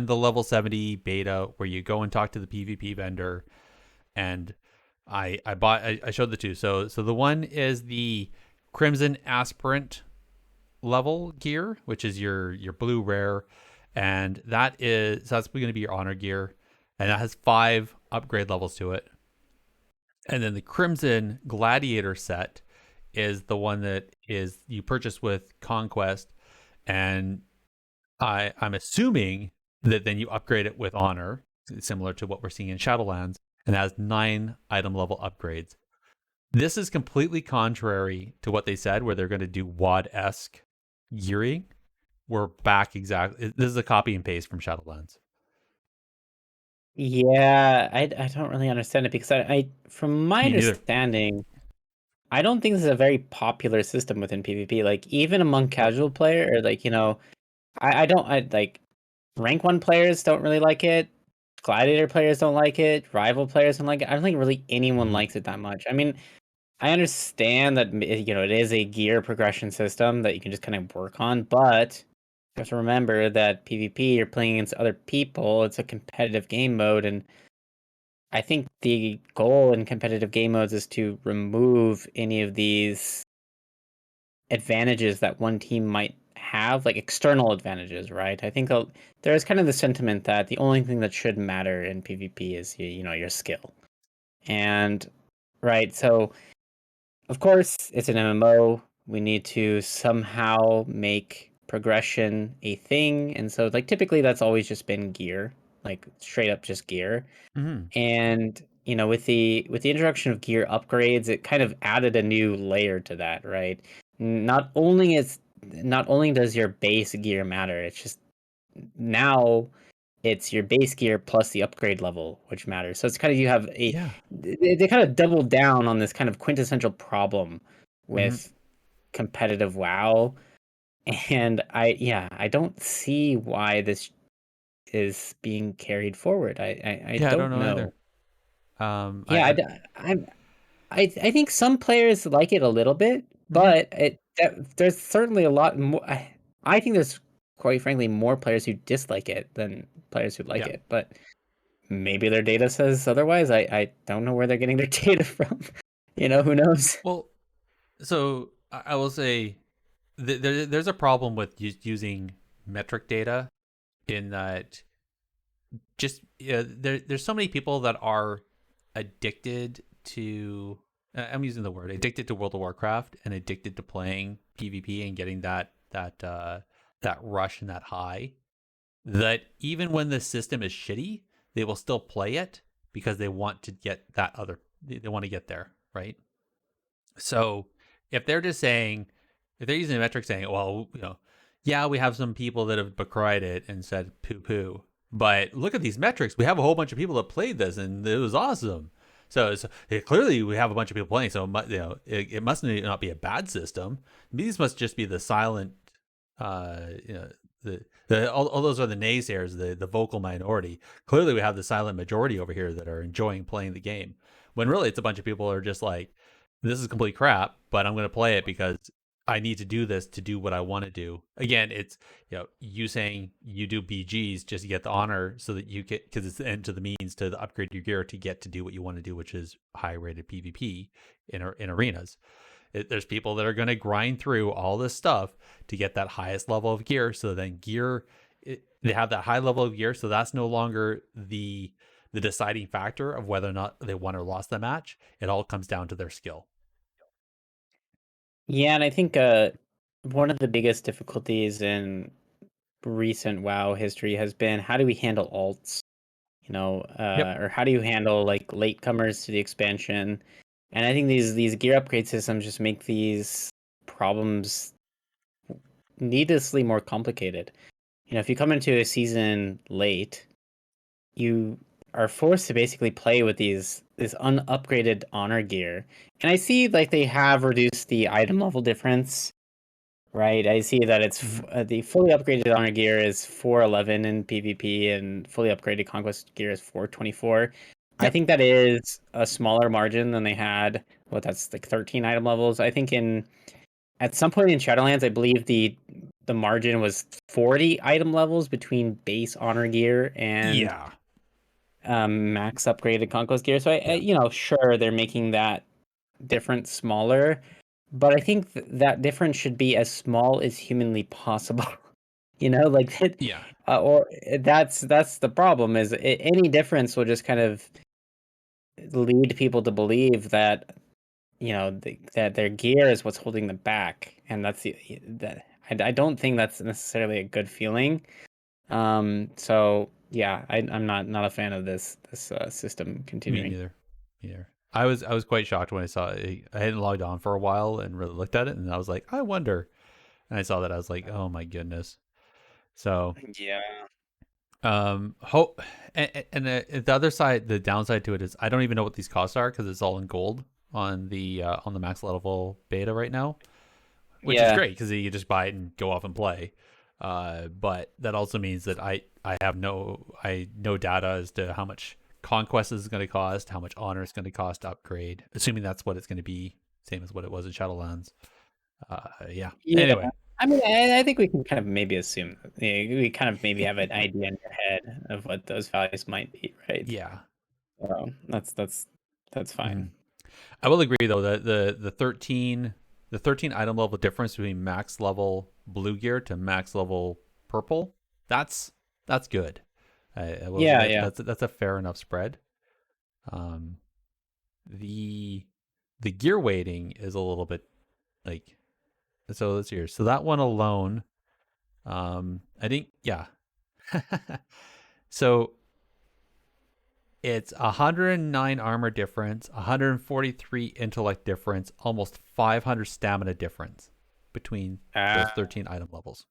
the level 70 beta, where you go and talk to the PvP vendor, and I showed the two. So the one is the Crimson Aspirant level gear, which is your blue rare, and that's going to be your honor gear, and that has 5 upgrade levels to it. And then the Crimson Gladiator set is the one that is you purchase with Conquest, and I'm assuming that then you upgrade it with honor, similar to what we're seeing in Shadowlands, and has 9 item level upgrades. This is completely contrary to what they said, where they're going to do WoD-esque gearing. We're back exactly. This is a copy and paste from Shadowlands. Yeah, I don't really understand it, because I from my understanding, I don't think this is a very popular system within PvP. Like, even among casual player, or like, I like rank 1 players don't really like it. Gladiator players don't like it. Rival players don't like it. I don't think really anyone likes it that much. I mean, I understand that it is a gear progression system that you can just kind of work on, but you have to remember that PvP, you're playing against other people. It's a competitive game mode, and I think the goal in competitive game modes is to remove any of these advantages that one team might have, like external advantages, right? I think there is kind of the sentiment that the only thing that should matter in PvP is your skill. And right, so of course it's an MMO. We need to somehow make progression a thing, and so like typically that's always just been gear, like straight up just gear. And with the introduction of gear upgrades, it kind of added a new layer to that, right? Not only does your base gear matter, it's just now it's your base gear plus the upgrade level which matters. So it's kind of, you have they kind of doubled down on this kind of quintessential problem with competitive WoW. And I don't see why this is being carried forward. I don't know either. I think some players like it a little bit, but there's certainly a lot more. I think there's, quite frankly, more players who dislike it than players who like it. But maybe their data says otherwise. I don't know where they're getting their data from. Who knows? Well, so I will say there's a problem with using metric data in that just there's so many people that are addicted to I'm using the word addicted to World of Warcraft and addicted to playing PvP and getting that rush and that high, that even when the system is shitty, they will still play it because they want to get they want to get there, right? So if they're just saying, if they're using a metric saying, well, yeah, we have some people that have decried it and said poo poo, but look at these metrics. We have a whole bunch of people that played this and it was awesome. So clearly we have a bunch of people playing. So it must not be a bad system. These must just be the silent, all those are the naysayers, the vocal minority. Clearly we have the silent majority over here that are enjoying playing the game. When really it's a bunch of people who are just like, this is complete crap, but I'm going to play it because I need to do this to do what I want to do. Again, it's you saying you do BGs just to get the honor so that you get, because it's the end to the means to upgrade your gear to get to do what you want to do, which is high rated PvP in arenas. There's people that are going to grind through all this stuff to get that highest level of gear. So then they have that high level of gear. So that's no longer the deciding factor of whether or not they won or lost the match. It all comes down to their skill. Yeah, and I think one of the biggest difficulties in recent WoW history has been, how do we handle alts? Yep. Or how do you handle like latecomers to the expansion? And I think these gear upgrade systems just make these problems needlessly more complicated. If you come into a season late, you are forced to basically play with this unupgraded honor gear. And I see like they have reduced the item level difference, right? I see that it's the fully upgraded honor gear is 411 in PvP and fully upgraded conquest gear is 424. I think that is a smaller margin than they had. That's like 13 item levels. I think at some point in Shadowlands, I believe the margin was 40 item levels between base honor gear and max upgraded conquest gear. So I sure, they're making that difference smaller, but I think that difference should be as small as humanly possible. Like that. Yeah. Or that's the problem, is any difference will just kind of lead people to believe that that their gear is what's holding them back, and I don't think that's necessarily a good feeling. So yeah, I'm not a fan of this system continuing. Me neither. I was quite shocked when I saw it. I hadn't logged on for a while and really looked at it, and I was like, I wonder. And I saw that, I was like, oh my goodness. So Yeah. hope and the other side, the downside to it is I don't even know what these costs are because it's all in gold on the max level beta right now, which is great because you just buy it and go off and play. But that also means that I have no data as to how much conquest is going to cost, how much honor is going to cost to upgrade, assuming that's what it's going to be, same as what it was in Shadowlands. Yeah. Anyway. I mean, I think we can kind of maybe assume, we kind of maybe have an idea in your head of what those values might be, right? Yeah. So that's fine. I will agree though that the 13 item level difference between max level blue gear to max level purple, that's good. That's a fair enough spread. The gear weighting is a little bit like, so let's hear. So that one alone, I think, yeah. So it's 109 armor difference, 143 intellect difference, almost 500 stamina difference between those 13 item levels.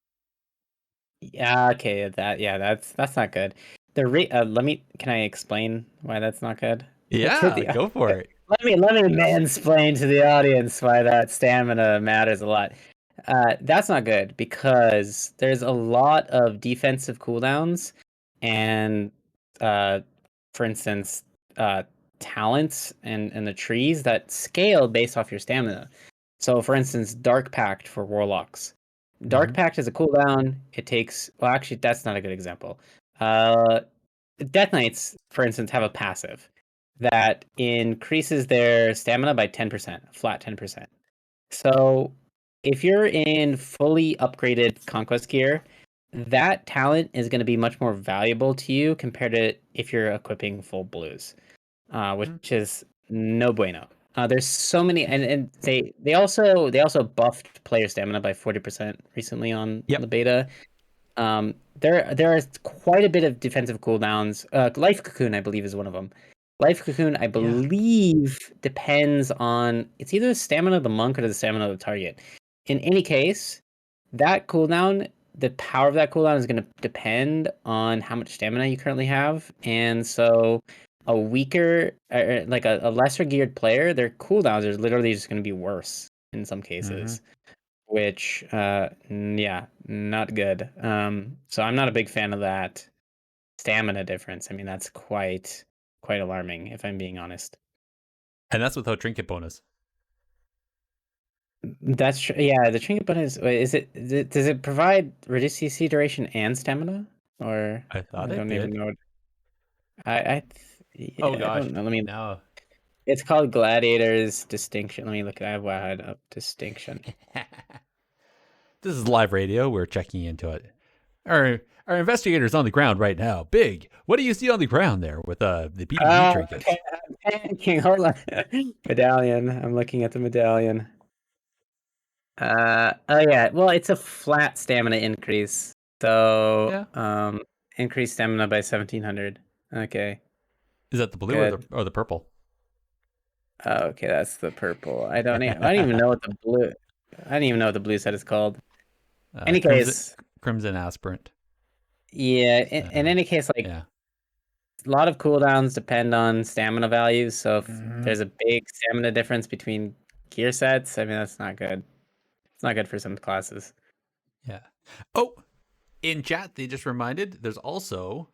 Yeah, okay, that's not good. Can I explain why that's not good? Yeah, go for it. Let me mansplain to the audience why that stamina matters a lot. That's not good because there's a lot of defensive cooldowns and for instance, talents and the trees that scale based off your stamina. So for instance, Dark Pact for Warlocks. Dark Pact is a cooldown. It takes, well, actually, that's not a good example. Death Knights, for instance, have a passive that increases their stamina by 10%, flat 10%. So if you're in fully upgraded Conquest gear, that talent is going to be much more valuable to you compared to if you're equipping full blues, which is no bueno. There's so many, and they also buffed player stamina by 40% recently on Yep. the beta. There is quite a bit of defensive cooldowns. Life Cocoon, I believe, is one of them. Life Cocoon, I believe, depends on it's either the stamina of the monk or the stamina of the target. In any case, that cooldown, the power of that cooldown is going to depend on how much stamina you currently have, and so a weaker, like a lesser geared player, their cooldowns are literally just going to be worse in some cases which yeah, not good. So I'm not a big fan of that stamina difference. I mean, that's quite alarming if I'm being honest. And that's without trinket bonus. That's true. Yeah, the trinket bonus does it provide reduced CC duration and stamina, or I thought I it don't even did. know. I Oh I gosh. don't know. Let me. No. It's called Gladiator's Distinction. Let me look. I have WoW up Distinction. This is live radio. We're checking into it. Our investigators on the ground right now. Big. What do you see on the ground there with the PvP trinkets? Okay, I'm panicking. Hold on. Medallion. I'm looking at the medallion. Oh yeah. Well, it's a flat stamina increase. So, Yeah. increased stamina by 1700. Okay, Is that the blue good. or the purple? Oh, okay, that's the purple. I don't even know what the blue. I don't even know what the blue set is called. Any Crimson case, Crimson Aspirant. yeah. In any case, like Yeah. a lot of cooldowns depend on stamina values. So if Mhm. there's a big stamina difference between gear sets, I mean that's not good. It's not good for some classes. Yeah. Oh, in chat they just reminded there's also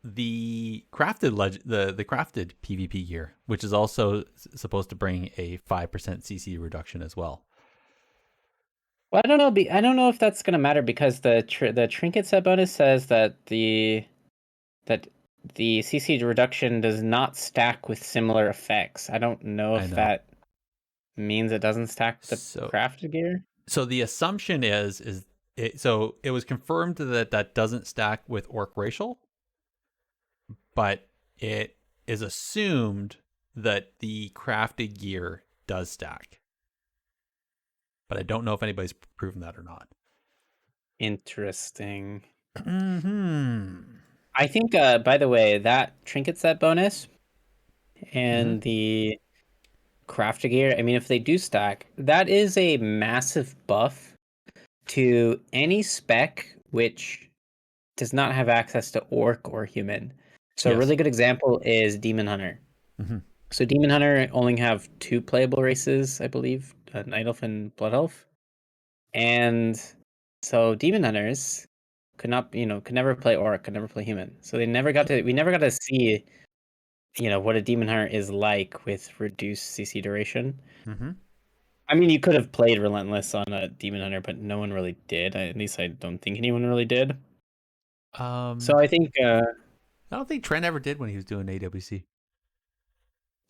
the the crafted PvP gear, which is also supposed to bring a 5% CC reduction as well. Well, I don't know. I don't know if that's gonna matter because the trinket set bonus says that the CC reduction does not stack with similar effects. I don't know I if know. that means it doesn't stack with the So crafted gear. so the assumption is it, so it was confirmed that that doesn't stack with orc racial, but it is assumed that the crafted gear does stack. But I don't know if anybody's proven that or not. Interesting. Mm-hmm. I think. By the way, that trinket set bonus Mm-hmm. and the crafted gear. I mean, if they do stack, that is a massive buff to any spec which does not have access to orc or human. So a Yes. really good example is Demon Hunter. Mm-hmm. So Demon Hunter only have two playable races, I believe, Night Elf and Blood Elf. And so Demon Hunters could never play orc, could never play human. So we never got to see, what a Demon Hunter is like with reduced CC duration. Mm-hmm. I mean, you could have played Relentless on a Demon Hunter, but no one really did. At least I don't think anyone really did. So I think, I don't think Trent ever did when he was doing AWC.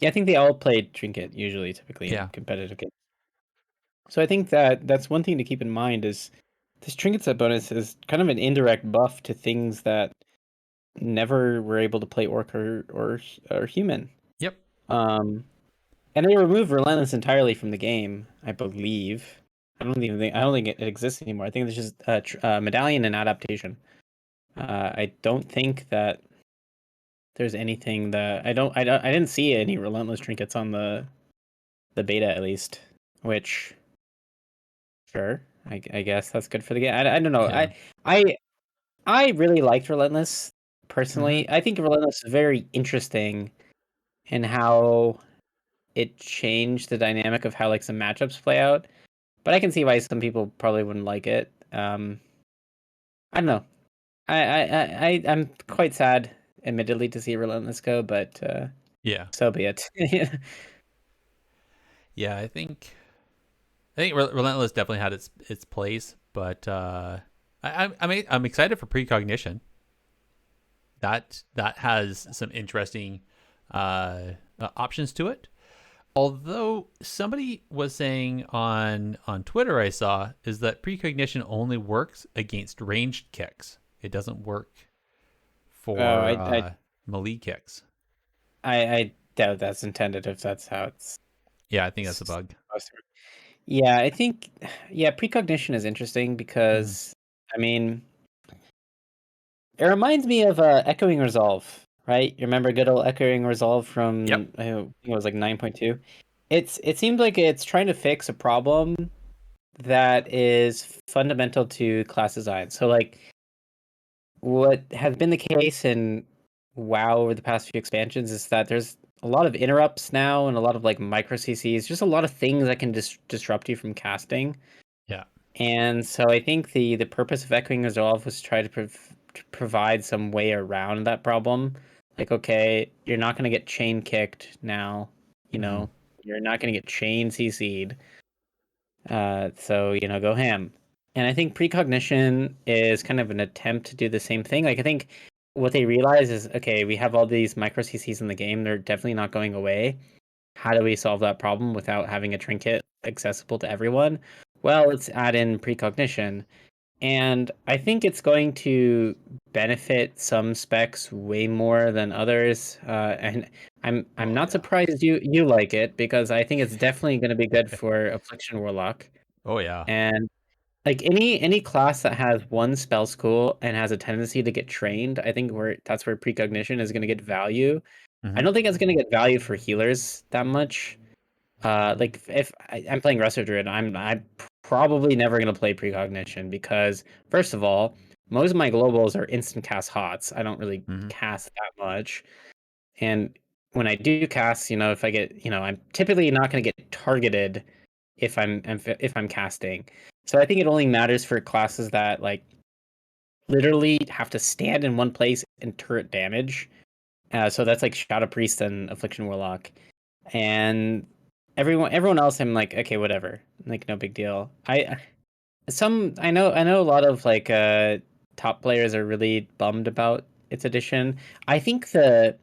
yeah, I think they all played Trinket usually, typically in Yeah. competitive games. So I think that that's one thing to keep in mind is this Trinket set bonus is kind of an indirect buff to things that never were able to play Orc or human. Yep. Um, and they removed Relentless entirely from the game, I believe. I don't think it exists anymore. I think it's just Medallion and adaptation. I don't think that there's anything that I didn't see any Relentless trinkets on the beta at least, which sure, I guess that's good for the game. I don't know. Yeah. I I really liked Relentless Mm-hmm. personally. I think Relentless is very interesting in how it changed the dynamic of how like some matchups play out. But I can see why some people probably wouldn't like it. I don't know. I'm quite sad, admittedly, to see Relentless go, but Yeah. so be it. Yeah. I think Relentless definitely had its place, but I'm excited for Precognition. that has some interesting options to it. Although somebody was saying on Twitter, I saw, is that precognition only works against ranged kicks. It doesn't work Oh, for melee kicks. I doubt that's intended if that's how it's Yeah, I think that's a bug. supposed to work. Yeah, I think precognition is interesting Mhm. because I mean it reminds me of echoing resolve, right? You remember good old echoing resolve Yep. from I think it was like 9.2. It seems like it's trying to fix a problem that is fundamental to class design. So like what has been the case in WoW over the past few expansions is that there's a lot of interrupts now and a lot of like micro CCs, just a lot of things that can disrupt you from casting. Yeah. And so I think the purpose of Echoing Resolve was to try to provide some way around that problem. Like, okay, you're not going to get chain kicked now, you Mm-hmm. know, you're not going to get chain CC'd. So, go ham. And I think precognition is kind of an attempt to do the same thing. Like, I think what they realize is, okay, we have all these micro CCs in the game. They're definitely not going away. How do we solve that problem without having a trinket accessible to everyone? Well, let's add in precognition. And I think it's going to benefit some specs way more than others. And I'm Oh not yeah. surprised you like it because I think it's definitely going to be good for Affliction Warlock. Oh yeah. And like any class that has one spell school and has a tendency to get trained, I think that's where precognition is going to get value. I Mm-hmm. don't think it's going to get value for healers that much. Like if I'm playing Resto Druid, I'm probably never gonna play Precognition because first of all, most of my globals are instant cast hots. I don't really Mm-hmm. cast that much, and when I do cast, if I get, I'm typically not gonna get targeted if I'm casting. So I think it only matters for classes that like literally have to stand in one place and turret damage. So that's like Shadow Priest and Affliction Warlock, and everyone else I'm like, okay, whatever, like no big deal. I know a lot of like top players are really bummed about its addition. I think the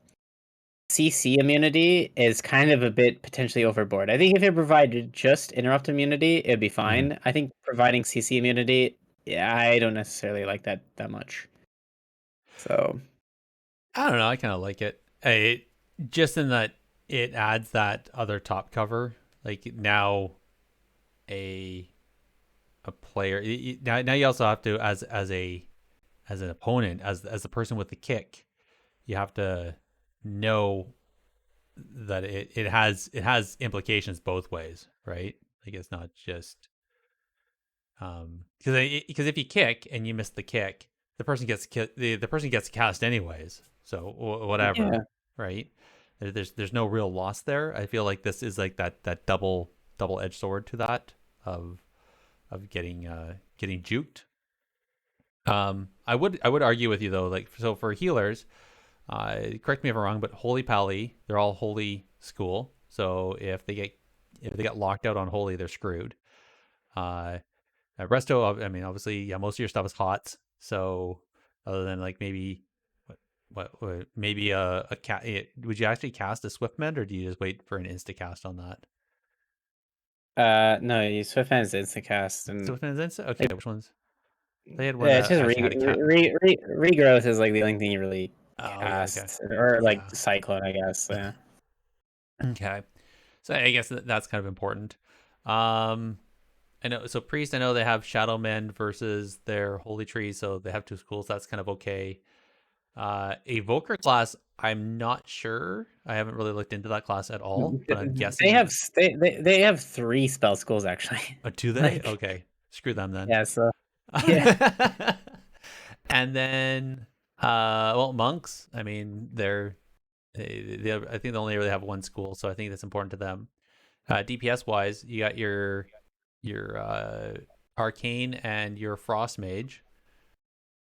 CC immunity is kind of a bit potentially overboard. I think if it provided just interrupt immunity, it'd be Mm-hmm. fine. I think providing CC immunity, yeah, I don't necessarily like that much. So I don't know. I kind of like it. Just in that it adds that other top cover. Like now, a player now you also have to as an opponent as the person with the kick, you have to know that it has implications both ways, right? Like it's not just because if you kick and you miss the kick, the person gets cast anyways. So yeah. whatever, right? There's no real loss there. I feel like this is like that double edged sword to that of getting juked. I would argue with you though, like so for healers, correct me if I'm wrong, but Holy Pally, they're all holy school. So if they get locked out on holy, they're screwed. Uh, Resto, I mean, obviously, yeah, most of your stuff is HOTS. So other than like maybe maybe a cat, would you actually cast a Swiftmend or do you just wait for an insta cast on that? No, you Swiftman is instant cast, and Swiftmend's insta. Okay, like, which ones? They had one yeah, it's that just actually had a cat. regrowth is like the only thing you really Oh yeah, okay, cast, or like yeah, cyclone, I guess. Yeah. okay. So I guess that's kind of important. Um, I know. So priest, I know they have shadow men versus their holy tree, so they have two schools. That's kind of okay. Evoker class, I'm not sure. I haven't really looked into that class at all, but I'm They guessing. have they have three spell schools actually. Do they? Like, Okay, screw them then. yeah, so yeah. And then, well, monks. I mean, I think they only really have one school, so I think that's important to them. DPS wise, you got your arcane and your frost mage.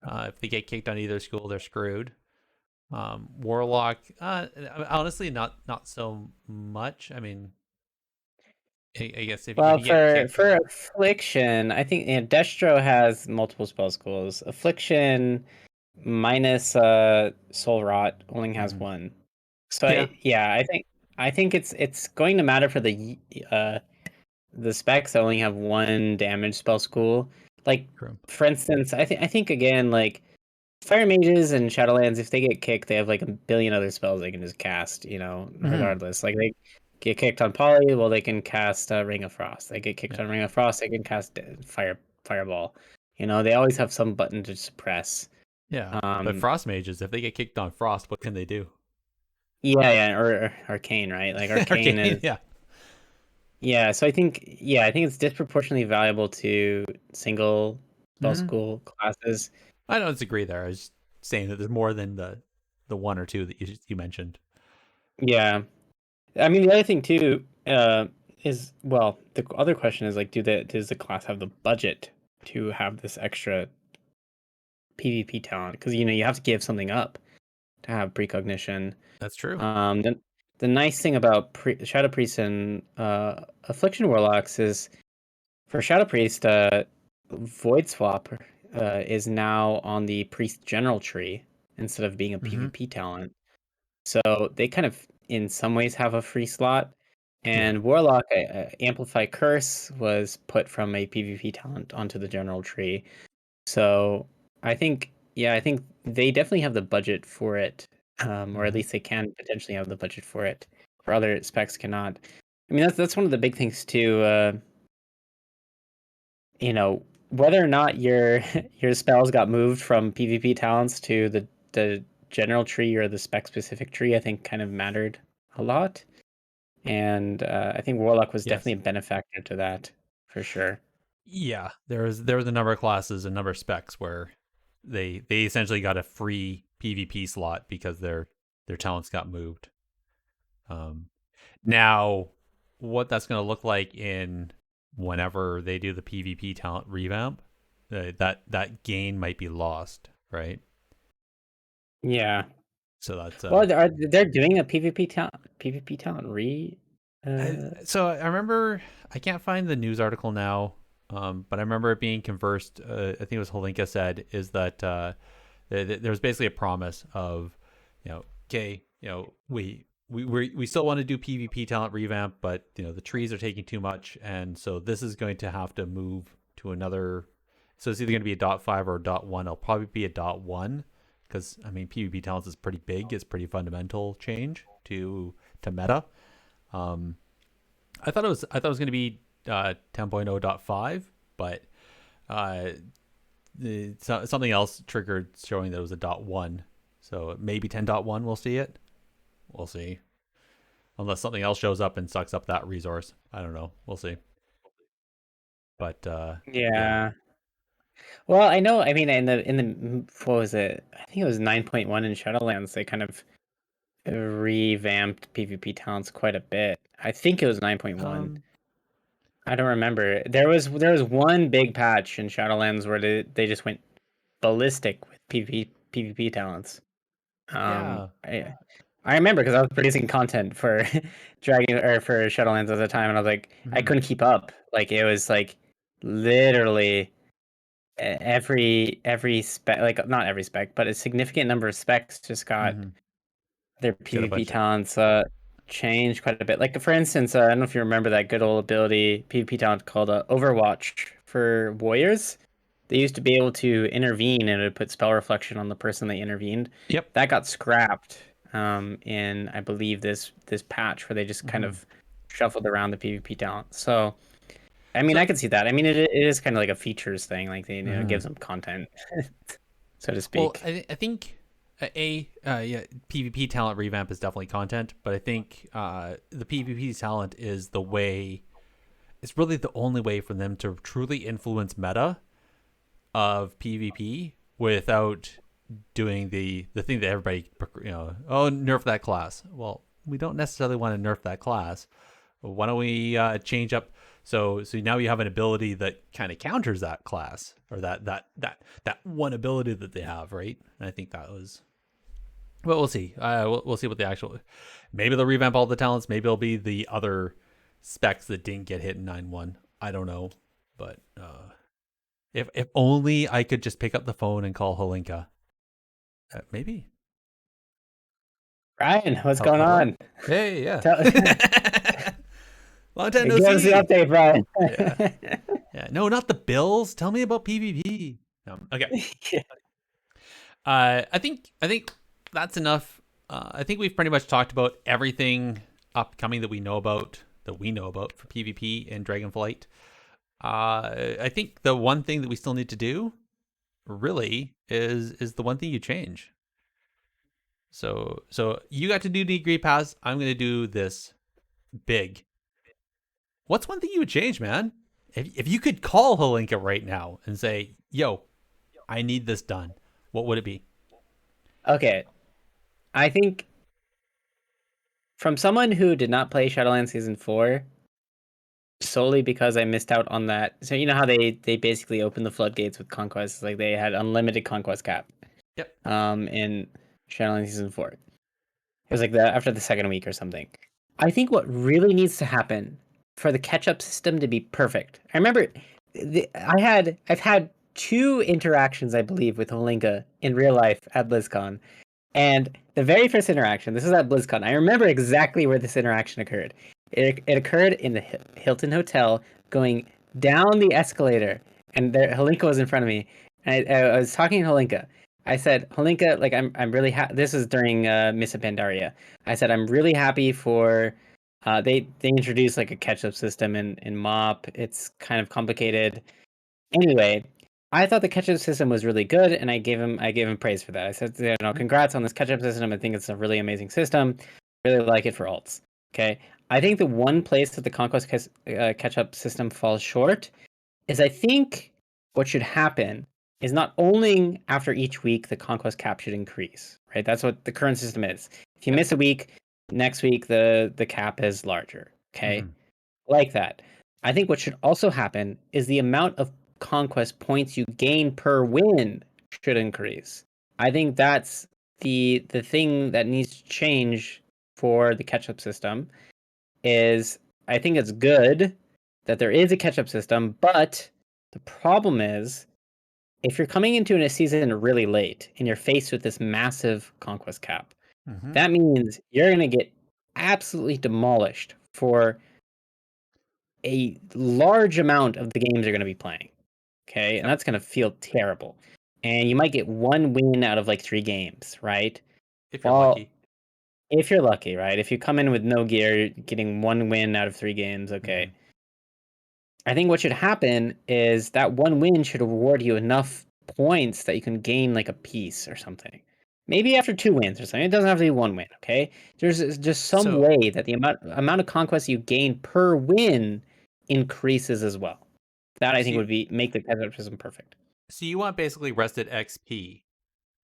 If they get kicked on either school, they're screwed. Warlock, honestly, not so much. I mean, I guess if Well, you get kicked, for affliction, I think Destro has multiple spell schools. Affliction, minus Soul Rot only has Mhm. one. So Yeah. I think it's going to matter for the specs that only have one damage spell school. Like True. for instance, I think again like Fire Mages and Shadowlands, if they get kicked, they have like a billion other spells they can just cast, Mhm. regardless. Like they get kicked on Poly, well they can cast Ring of Frost. They get kicked Yeah. on Ring of Frost, they can cast Fireball. They always have some button to suppress. Yeah. But Um, Frost mages, if they get kicked on Frost, what can they do? yeah, or Arcane, right? Like Arcane Arcane. is Yeah. yeah. So I think it's disproportionately valuable to single spell Mhm. school classes. I don't disagree there. I was just saying that there's more than the one or two that you mentioned. Yeah, I mean, the other thing too is well, the other question is like, does the class have the budget to have this extra PvP talent? Because you have to give something up to have precognition. That's true. The nice thing about Shadow Priest and Affliction Warlocks is for Shadow Priest, Void Swap is now on the Priest General tree instead of being a Hmm. PvP talent. So they kind of, in some ways, have a free slot. Yeah. And Warlock, Amplify Curse was put from a PvP talent onto the general tree. So I think they definitely have the budget for it, or at Hmm. least they can potentially have the budget for it. For other specs cannot. I mean, that's one of the big things too. Whether or not your your spells got moved from PvP talents to the general tree or the spec specific tree, I think kind of mattered a lot. And I think Warlock was definitely Yes. a benefactor to that, for sure. Yeah. There was a number of classes, a number of specs where they essentially got a free PvP slot because their talents got moved. Um, Now, what that's going to look like in whenever they do the PvP talent revamp, that gain might be lost, right? Yeah. So that's Well, they're doing a PvP talent so I remember I can't find the news article now, but I remember it being conversed. I think it was Holinka said is that there was basically a promise of, okay, we still want to do PvP talent revamp, but the trees are taking too much, and so this is going to have to move to another. So it's either going to be a .5 or a .1. It'll probably be a .1 because I mean PvP talents is pretty big. It's pretty fundamental change to meta. Um, I thought it was going to be 10.0.5, but uh, something else triggered showing that it was a .1. So maybe 10.1 we'll see it. We'll see. Unless something else shows up and sucks up that resource. I don't know. We'll see. But yeah. Yeah. Well, I know. I mean, in the what was it? I think it was 9.1 in Shadowlands. They kind of revamped PvP talents quite a bit. I think it was 9.1. Um. I don't remember. There was one big patch in Shadowlands where they just went ballistic with PvP talents. Yeah. I remember because I was producing content for Dragon or for Shadowlands at the time, and I was like, I Hmm. couldn't keep up. Like it was like literally every spec, like not every spec, but a significant number of specs just got Hmm. their Get a PvP bunch of. talents changed quite a bit. Like for instance, I don't know if you remember that good old ability PvP talent called Overwatch for warriors. They used to be able to intervene and it would put spell reflection on the person they intervened. Yep. That got scrapped in I believe this patch where they just kind Hmm. of shuffled around the PvP talent. So I mean I So. can see that. I mean it is kind of like a features thing, like they it Hmm. gives them content, so to Well, speak. I think yeah, PvP talent revamp is definitely content, but I think the PvP talent is the way. It's really the only way for them to truly influence meta of PvP without doing the thing that everybody oh, nerf that class. Well, we don't necessarily want to nerf that class. Why don't we change up so now you have an ability that kind of counters that class or that one ability that they have, right? And I think that was. Well, we'll see. We'll see what the actual. Maybe they'll revamp all the talents. Maybe it'll be the other specs that didn't get hit in 9.1. I don't know, but if only I could just pick up the phone and call Holinka. Maybe. Ryan, what's going Hello? on? Hey, yeah. Tell, Long time no give us the see. update, Brian. Yeah. Yeah. No, not the Bills. Tell me about PvP. Okay. Yeah. I think that's enough. I think we've pretty much talked about everything upcoming that we know about for PvP and Dragonflight. I think the one thing that we still need to do really is the one thing you change. So you got to do degree pass. I'm gonna do this big. What's one thing you would change, man? If you could call Holinka right now and say, "Yo, I need this done," what would it be? Okay, I think from someone who did not play Shadowlands Season 4, solely because I missed out on that. So you know how they basically opened the floodgates with conquests, like they had unlimited conquest cap. Yep. In Shadowlands Season 4. It was like after the second week or something. I think what really needs to happen for the catch-up system to be perfect. I remember I've had 2 interactions, I believe, with Holinka in real life at BlizzCon. And the very first interaction, this is at BlizzCon. I remember exactly where this interaction occurred. It occurred in the Hilton Hotel, going down the escalator, and there Holinka was in front of me. And I was talking to Holinka. I said, Holinka, like I'm really happy. This is during Missa Pandaria. I said I'm really happy for. They introduced like a catch-up system in MOP. It's kind of complicated. Anyway, I thought the catch-up system was really good, and I gave him praise for that. I said, congrats on this catch-up system. I think it's a really amazing system. Really like it for alts. Okay, I think the one place that the conquest catch-up system falls short is I think what should happen is not only after each week the conquest cap should increase. Right, that's what the current system is. If you Yep. miss a week, next week the cap is larger. Okay, like that. I think what should also happen is the amount of conquest points you gain per win should increase. I think that's the thing that needs to change for the catch-up system. Is I think it's good that there is a catch-up system, but the problem is if you're coming into a season really late and you're faced with this massive conquest cap, Mm-hmm. that means you're going to get absolutely demolished for a large amount of the games you're going to be playing. Okay, and Yep. that's going to feel terrible. And you might get 1 win out of like 3 games, right? If you're Well, lucky. if you're lucky, right? If you come in with no gear, getting 1 win out of 3 games, okay. Mm-hmm. I think what should happen is that 1 win should reward you enough points that you can gain like a piece or something. Maybe after 2 wins or something. It doesn't have to be 1 win, okay? There's just some So way that the amount of conquest you gain per win increases as well. That I think so would make the catch-up system perfect. so you want basically rested XP,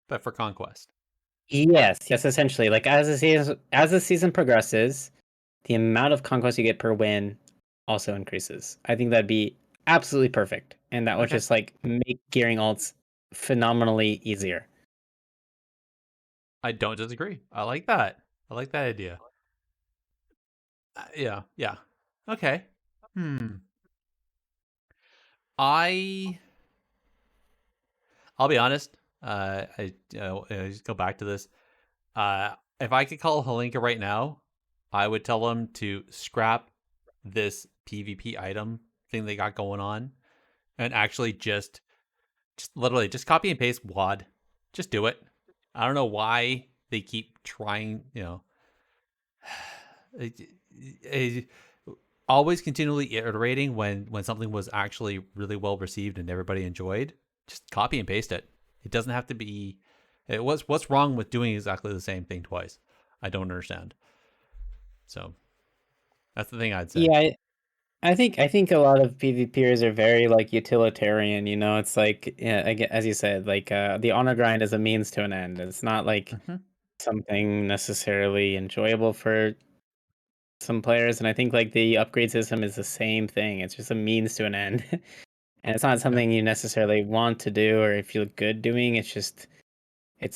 but for conquest. Yes, essentially. Like as the season progresses, the amount of conquest you get per win also increases. I think that'd be absolutely perfect, and that would Okay. just like make gearing alts phenomenally easier. I don't disagree. I like that. I like that idea. Yeah. Yeah. Okay. Hmm. I I'll be honest. I just go back to this. If I could call Halinka right now, I would tell him to scrap this PvP item thing they got going on, and actually just literally just copy and paste WAD. Just do it. I don't know why they keep trying. It- it- always continually iterating when something was actually really well received and everybody enjoyed. Just copy and paste it. It doesn't have to be. What's wrong with doing exactly the same thing twice? I don't understand. So that's the thing I'd say. Yeah, I think a lot of PvPers are very like utilitarian. You know, it's like yeah, as you said, like the honor grind is a means to an end. It's not like Mm-hmm. something necessarily enjoyable for some players, and I think like the upgrade system is the same thing. It's just a means to an end. And it's not Yeah. something you necessarily want to do or feel good doing. It's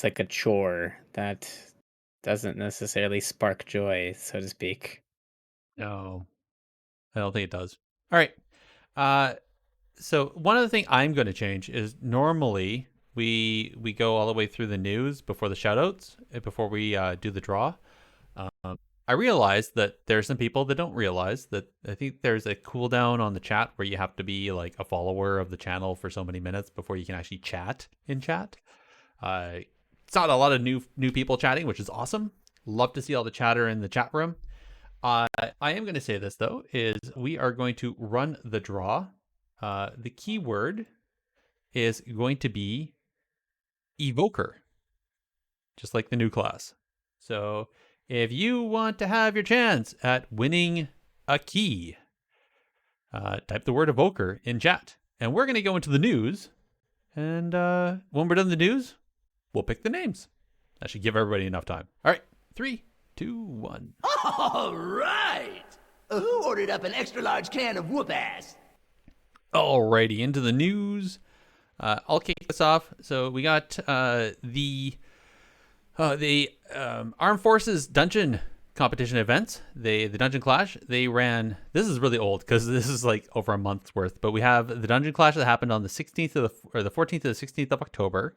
like a chore that doesn't necessarily spark joy, so to speak. No, I don't think it does. All right. Uh, so one other thing I'm going to change is normally we go all the way through the news before the shoutouts, before we do the draw. I realized that there's some people that don't realize that I think there's a cooldown on the chat where you have to be like a follower of the channel for so many minutes before you can actually chat in chat. It's not a lot of new people chatting, which is awesome. Love to see all the chatter in the chat room. I am going to say this though, is we are going to run the draw. The keyword is going to be evoker, just like the new class. So if you want to have your chance at winning a key, type the word evoker in chat. And we're going to go into the news. And when we're done the news, we'll pick the names. That should give everybody enough time. All right, 3, 2, 1. All right. Who ordered up an extra large can of whoop ass? Alrighty, into the news. I'll kick this off. So we got the Armed Forces Dungeon competition events. The Dungeon Clash. They ran. This is really old because this is like over a month's worth. But we have the Dungeon Clash that happened on the 16th or the 14th to the 16th of October.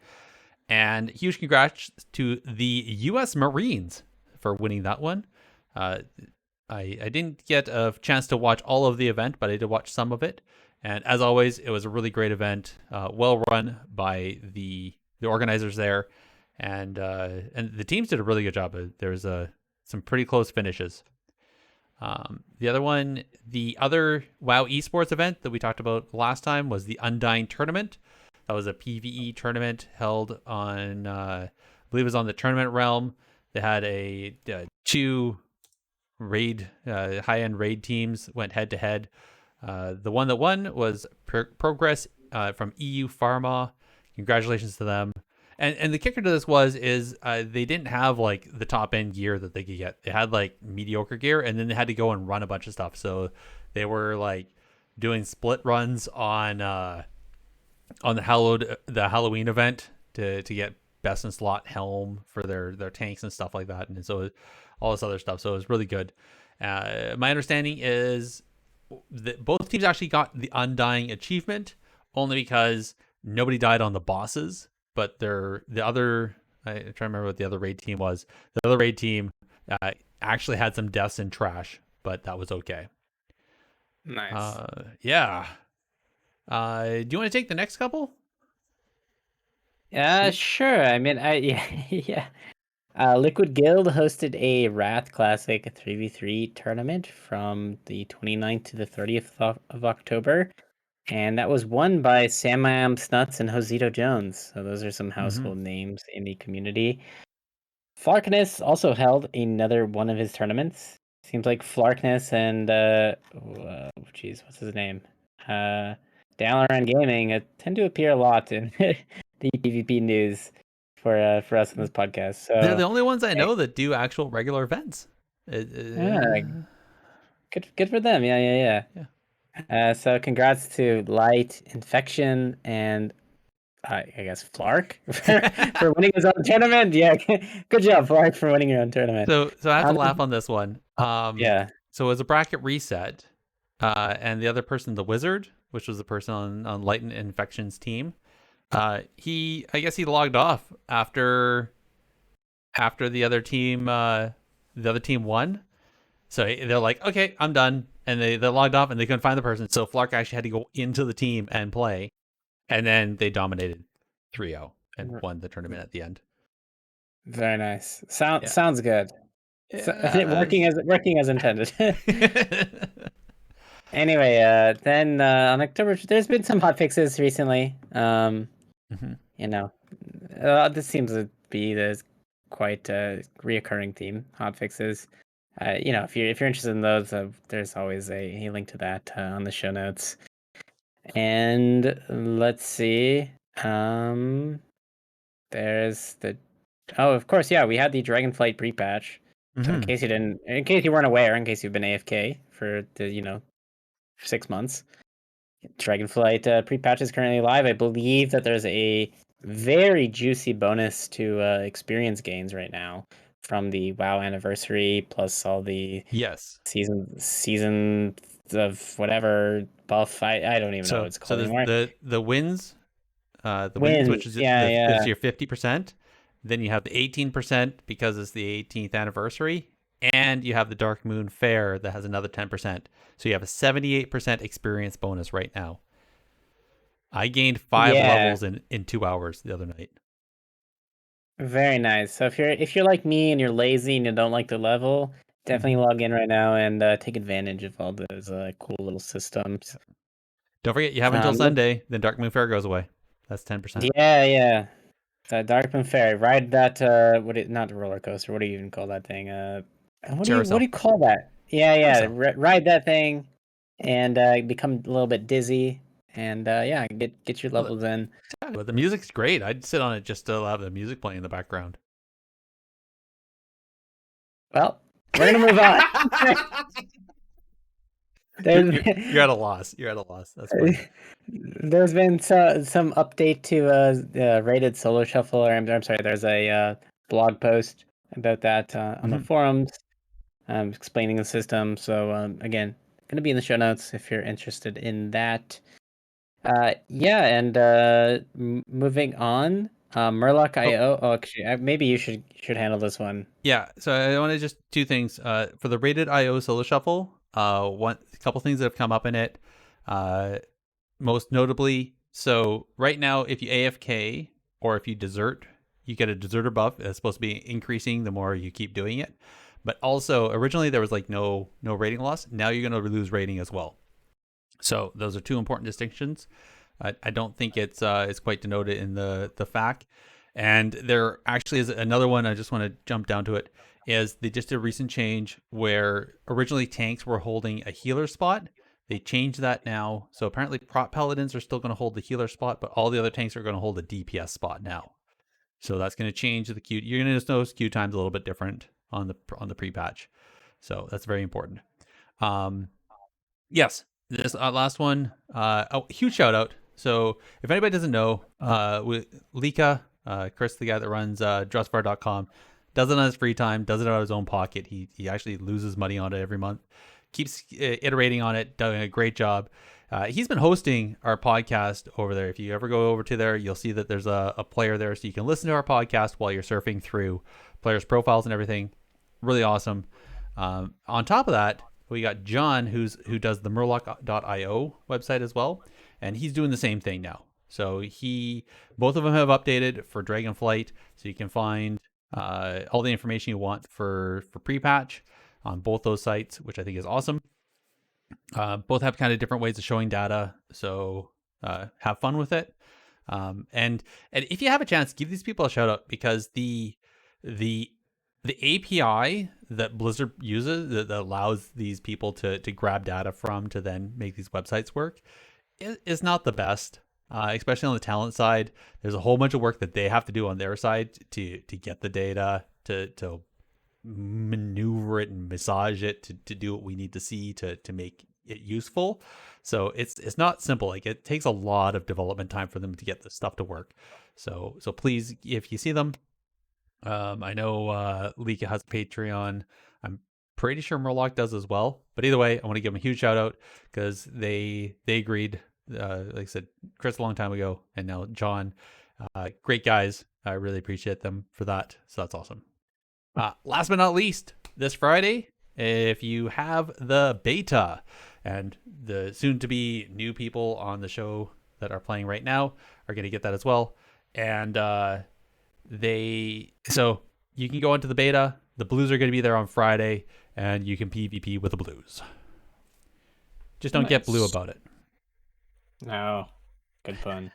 And huge congrats to the U.S. Marines for winning that one. I didn't get a chance to watch all of the event, but I did watch some of it. And as always, it was a really great event, well run by the organizers there, and the teams did a really good job. There was some pretty close finishes. The other one, the other WoW esports event that we talked about last time was the Undying Tournament. That was a PvE tournament held on, I believe it was on the Tournament Realm. They had two high-end raid teams went head-to-head. The one that won was Progress from EU Pharma. Congratulations to them. And the kicker to this is they didn't have like the top end gear that they could get. They had like mediocre gear, and then they had to go and run a bunch of stuff. So they were like doing split runs on the Halloween event to get best in slot helm for their tanks and stuff like that, and so all this other stuff. So it was really good. My understanding is that both teams actually got the Undying achievement only because nobody died on the bosses, but the other, I'm trying to remember what the other raid team was. The other raid team actually had some deaths in trash, but that was okay. Nice. Yeah. Do you want to take the next couple? Sure. I mean, yeah. Liquid Guild hosted a Wrath Classic 3v3 tournament from the 29th to the 30th of October. And that was won by Sam Snuts and Josito Jones. So those are some household names in the community. Flarkness also held another one of his tournaments. Seems like Flarkness and what's his name? Dalaran Gaming tend to appear a lot in the PvP news for us on this podcast. So they're the only ones I know that do actual regular events. Good for them. Yeah. So congrats to Light, Infection, and I guess Flark for winning his own tournament. Yeah, good job, Flark, for winning your own tournament. So I have to laugh on this one. Yeah. So it was a bracket reset, and the other person, the Wizard, which was the person on Light and Infection's team, I guess he logged off after the other team won. So they're like, okay, I'm done. And they logged off and they couldn't find the person. So Flark actually had to go into the team and play. And then they dominated 3-0 and won the tournament at the end. Very nice. Sounds good. Working as intended. Anyway, then on October, there's been some hotfixes recently. You know, this seems to be quite a reoccurring theme. Hotfixes. If you're interested in those, there's always a link to that on the show notes. And let's see. There's of course, yeah, we had the Dragonflight pre-patch. So in case you weren't aware, in case you've been AFK for 6 months, Dragonflight pre-patch is currently live. I believe that there's a very juicy bonus to experience gains right now from the WoW anniversary, plus all the season of whatever buff. I don't even know what it's called anymore. The wins the wins, which is Yeah. is your 50%. Then you have the 18% because it's the 18th anniversary, and you have the Dark Moon Fair that has another 10%. So you have a 78% experience bonus right now. I gained 5 Yeah. levels in 2 hours the other night. Very nice. So if you're like me and you're lazy and you don't like the level, definitely log in right now and take advantage of all those cool little systems. Don't forget, you have until Yep. Sunday. Then Dark Moon Fair goes away. That's 10%. Yeah. Darkman Ferry. Ride that. Not the roller coaster. What do you even call that thing? What do Carousel. you call that? Yeah. Carousel. Ride that thing, and become a little bit dizzy, and yeah, get your levels in. But the music's great. I'd sit on it just to have the music playing in the background. Well, we're gonna move on. You're at a loss. You're at a loss. That's funny. There's been some update to rated solo shuffle. Or I'm sorry. There's a blog post about that on the forums, explaining the system. So again, gonna be in the show notes if you're interested in that. Yeah, and moving on, Murloc.io. Oh, actually, maybe you should handle this one. Yeah, so I want to just 2 things. For the rated IO solo shuffle, a couple things that have come up in it. Most notably, so right now, if you AFK or if you desert, you get a deserter buff. It's supposed to be increasing the more you keep doing it. But also, originally there was like no rating loss. Now you're going to lose rating as well. So those are 2 important distinctions. I don't think it's quite denoted in the FAQ. And there actually is another one. I just want to jump down to it. Is they just did a recent change where originally tanks were holding a healer spot. They changed that now. So apparently prop paladins are still going to hold the healer spot, but all the other tanks are going to hold a DPS spot now. So that's going to change the queue. You're going to just notice queue times a little bit different on the pre-patch. So that's very important. Yes, this last one. Huge shout out. So if anybody doesn't know, Lika, Chris, the guy that runs Dressbar.com, does it on his free time, does it out of his own pocket. He actually loses money on it every month, keeps iterating on it, doing a great job. He's been hosting our podcast over there. If you ever go over to there, you'll see that there's a player there, so you can listen to our podcast while you're surfing through players' profiles and everything. Really awesome. On top of that, we got John, who does the Murloc.io website as well, and he's doing the same thing now. So both of them have updated for Dragonflight, so you can find all the information you want for pre-patch on both those sites, which I think is awesome. Both have kind of different ways of showing data, so have fun with it. And if you have a chance, give these people a shout out, because the API that Blizzard uses that allows these people to grab data from to then make these websites work is not the best, especially on the talent side. There's a whole bunch of work that they have to do on their side to get the data, to maneuver it and massage it to do what we need to see to make it useful. So it's not simple. Like, it takes a lot of development time for them to get this stuff to work. So please, if you see them, I know Lika has a Patreon. I'm pretty sure Murloc does as well. But either way, I want to give them a huge shout out, because they agreed. Like I said, Chris a long time ago, and now John. Great guys. I really appreciate them for that. So that's awesome. Last but not least, this Friday, if you have the beta, and the soon-to-be new people on the show that are playing right now are going to get that as well. And so you can go into the beta. The blues are going to be there on Friday, and you can PvP with the blues. Just don't get blue about it. No, good fun.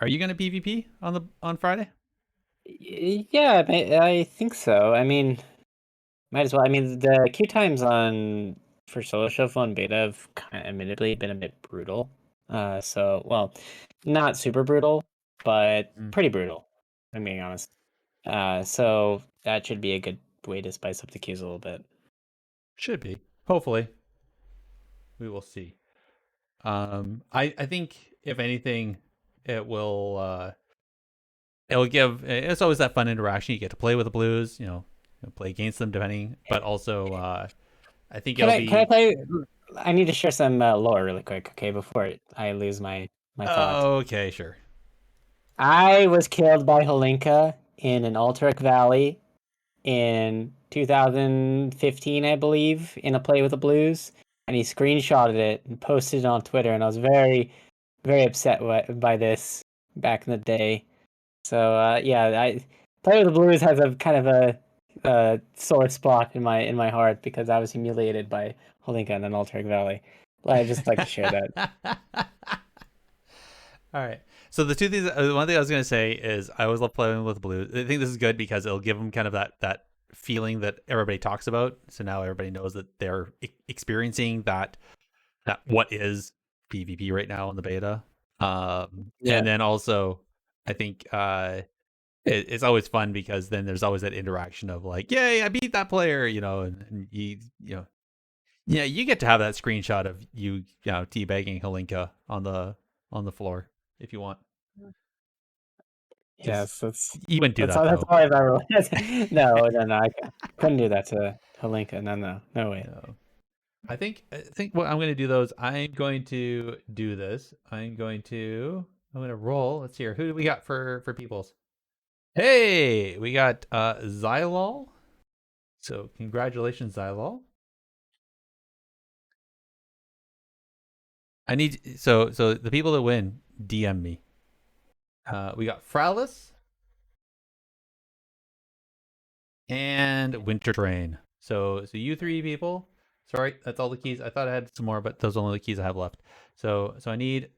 Are you going to PvP on Friday? Yeah, I think so. I mean, might as well. I mean, the queue times for solo shuffle and beta have kind of admittedly been a bit brutal. Well, not super brutal, but pretty brutal, if I'm being honest. So that should be a good way to spice up the queues a little bit. Should be. Hopefully. We will see. I think if anything, it'll give. It's always that fun interaction. You get to play with the blues, play against them depending, but also I think Can I need to share some lore really quick, okay, before I lose my my thought. Okay, sure. I was killed by Holinka in an Alterac Valley in 2015, I believe, in a play with the Blues, and he screenshotted it and posted it on Twitter, and I was very, very upset by this back in the day. So yeah, I play with the Blues has a kind of a sore spot in my heart because I was humiliated by Holinka in an Alterac Valley. I just like to share that. All right. So the two things, one thing I was going to say is I always love playing with Blue. I think this is good because it'll give them kind of that feeling that everybody talks about. So now everybody knows that they're experiencing that what is PvP right now in the beta. And then also I think it's always fun because then there's always that interaction of like, yay, I beat that player, and you know, yeah, you get to have that screenshot of you know, teabagging Holinka on the floor if you want. Yes, You wouldn't do that's that all, though. that's all I've ever. No, I couldn't do that to Holinka. No way. No. I think what I'm going to do though is I'm going to do this. I'm going to roll. Let's see here. Who do we got for peoples? Hey, we got Xylol. So congratulations, Xylol. I need so the people that win DM me. We got Fralis and Winter Train. So you three people. Sorry, that's all the keys. I thought I had some more, but those are only the keys I have left. So I need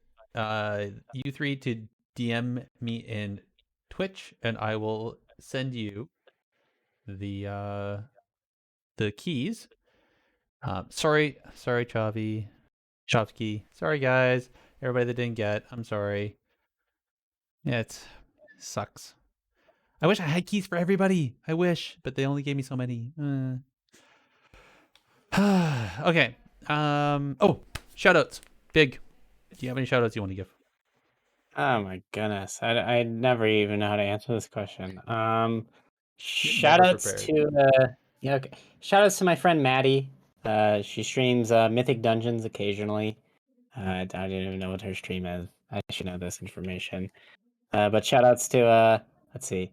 you three to DM me in Twitch, and I will send you the keys. Sorry, Chavsky. Sorry, guys. Everybody that didn't get. I'm sorry. Yeah, it sucks. I wish I had keys for everybody. I wish, but they only gave me so many. Okay. Oh, shoutouts. Big. Do you have any shoutouts you want to give? Oh my goodness, I never even know how to answer this question. Never Shoutouts prepared. to okay. Shoutouts to my friend Maddie. She streams Mythic Dungeons occasionally. I don't even know what her stream is. I should know this information. But shoutouts to let's see,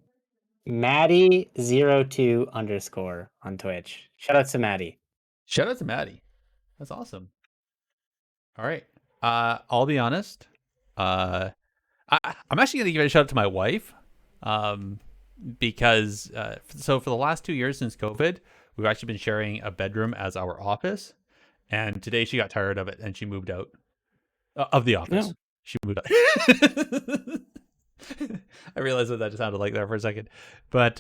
Maddie02_ on Twitch. Shoutouts to Maddie. Shout out to Maddie. That's awesome. All right. I'll be honest. I'm actually gonna give a shout out to my wife. Because so for the last 2 years since COVID, we've actually been sharing a bedroom as our office. And today she got tired of it and she moved out of the office. No. She moved out. I realized what that just sounded like there for a second, but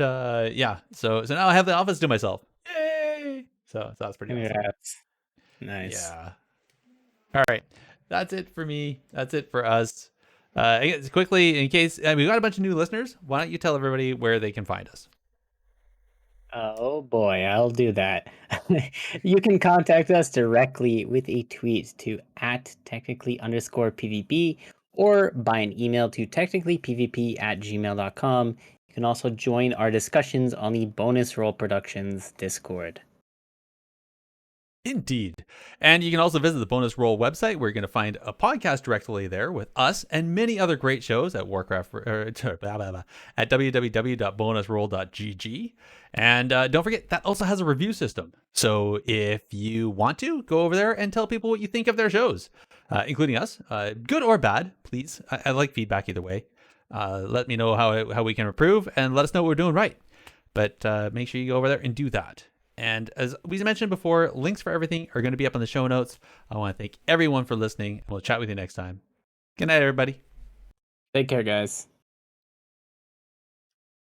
yeah. So now I have the office to myself. Yay! So that's pretty awesome. Congrats. Nice. Yeah. All right. That's it for me. That's it for us. I guess quickly, in case we've got a bunch of new listeners, why don't you tell everybody where they can find us? Oh boy, I'll do that. You can contact us directly with a tweet to @technically_PvP or by an email to technicallypvp@gmail.com. You can also join our discussions on the Bonus Roll Productions Discord. Indeed. And you can also visit the Bonus Roll website where you're going to find a podcast directly there with us and many other great shows at Warcraft at www.bonusroll.gg. And don't forget, that also has a review system. So if you want to, go over there and tell people what you think of their shows, including us, good or bad, please. I like feedback either way. Let me know how we can improve and let us know what we're doing right. But make sure you go over there and do that. And as we mentioned before, links for everything are going to be up in the show notes. I want to thank everyone for listening. We'll chat with you next time. Good night, everybody. Take care, guys.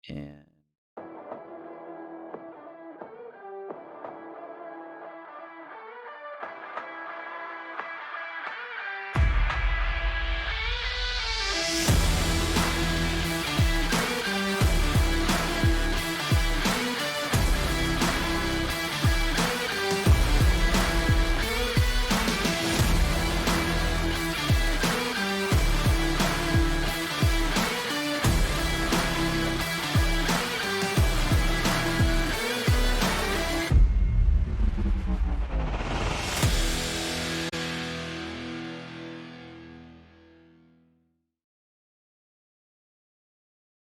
And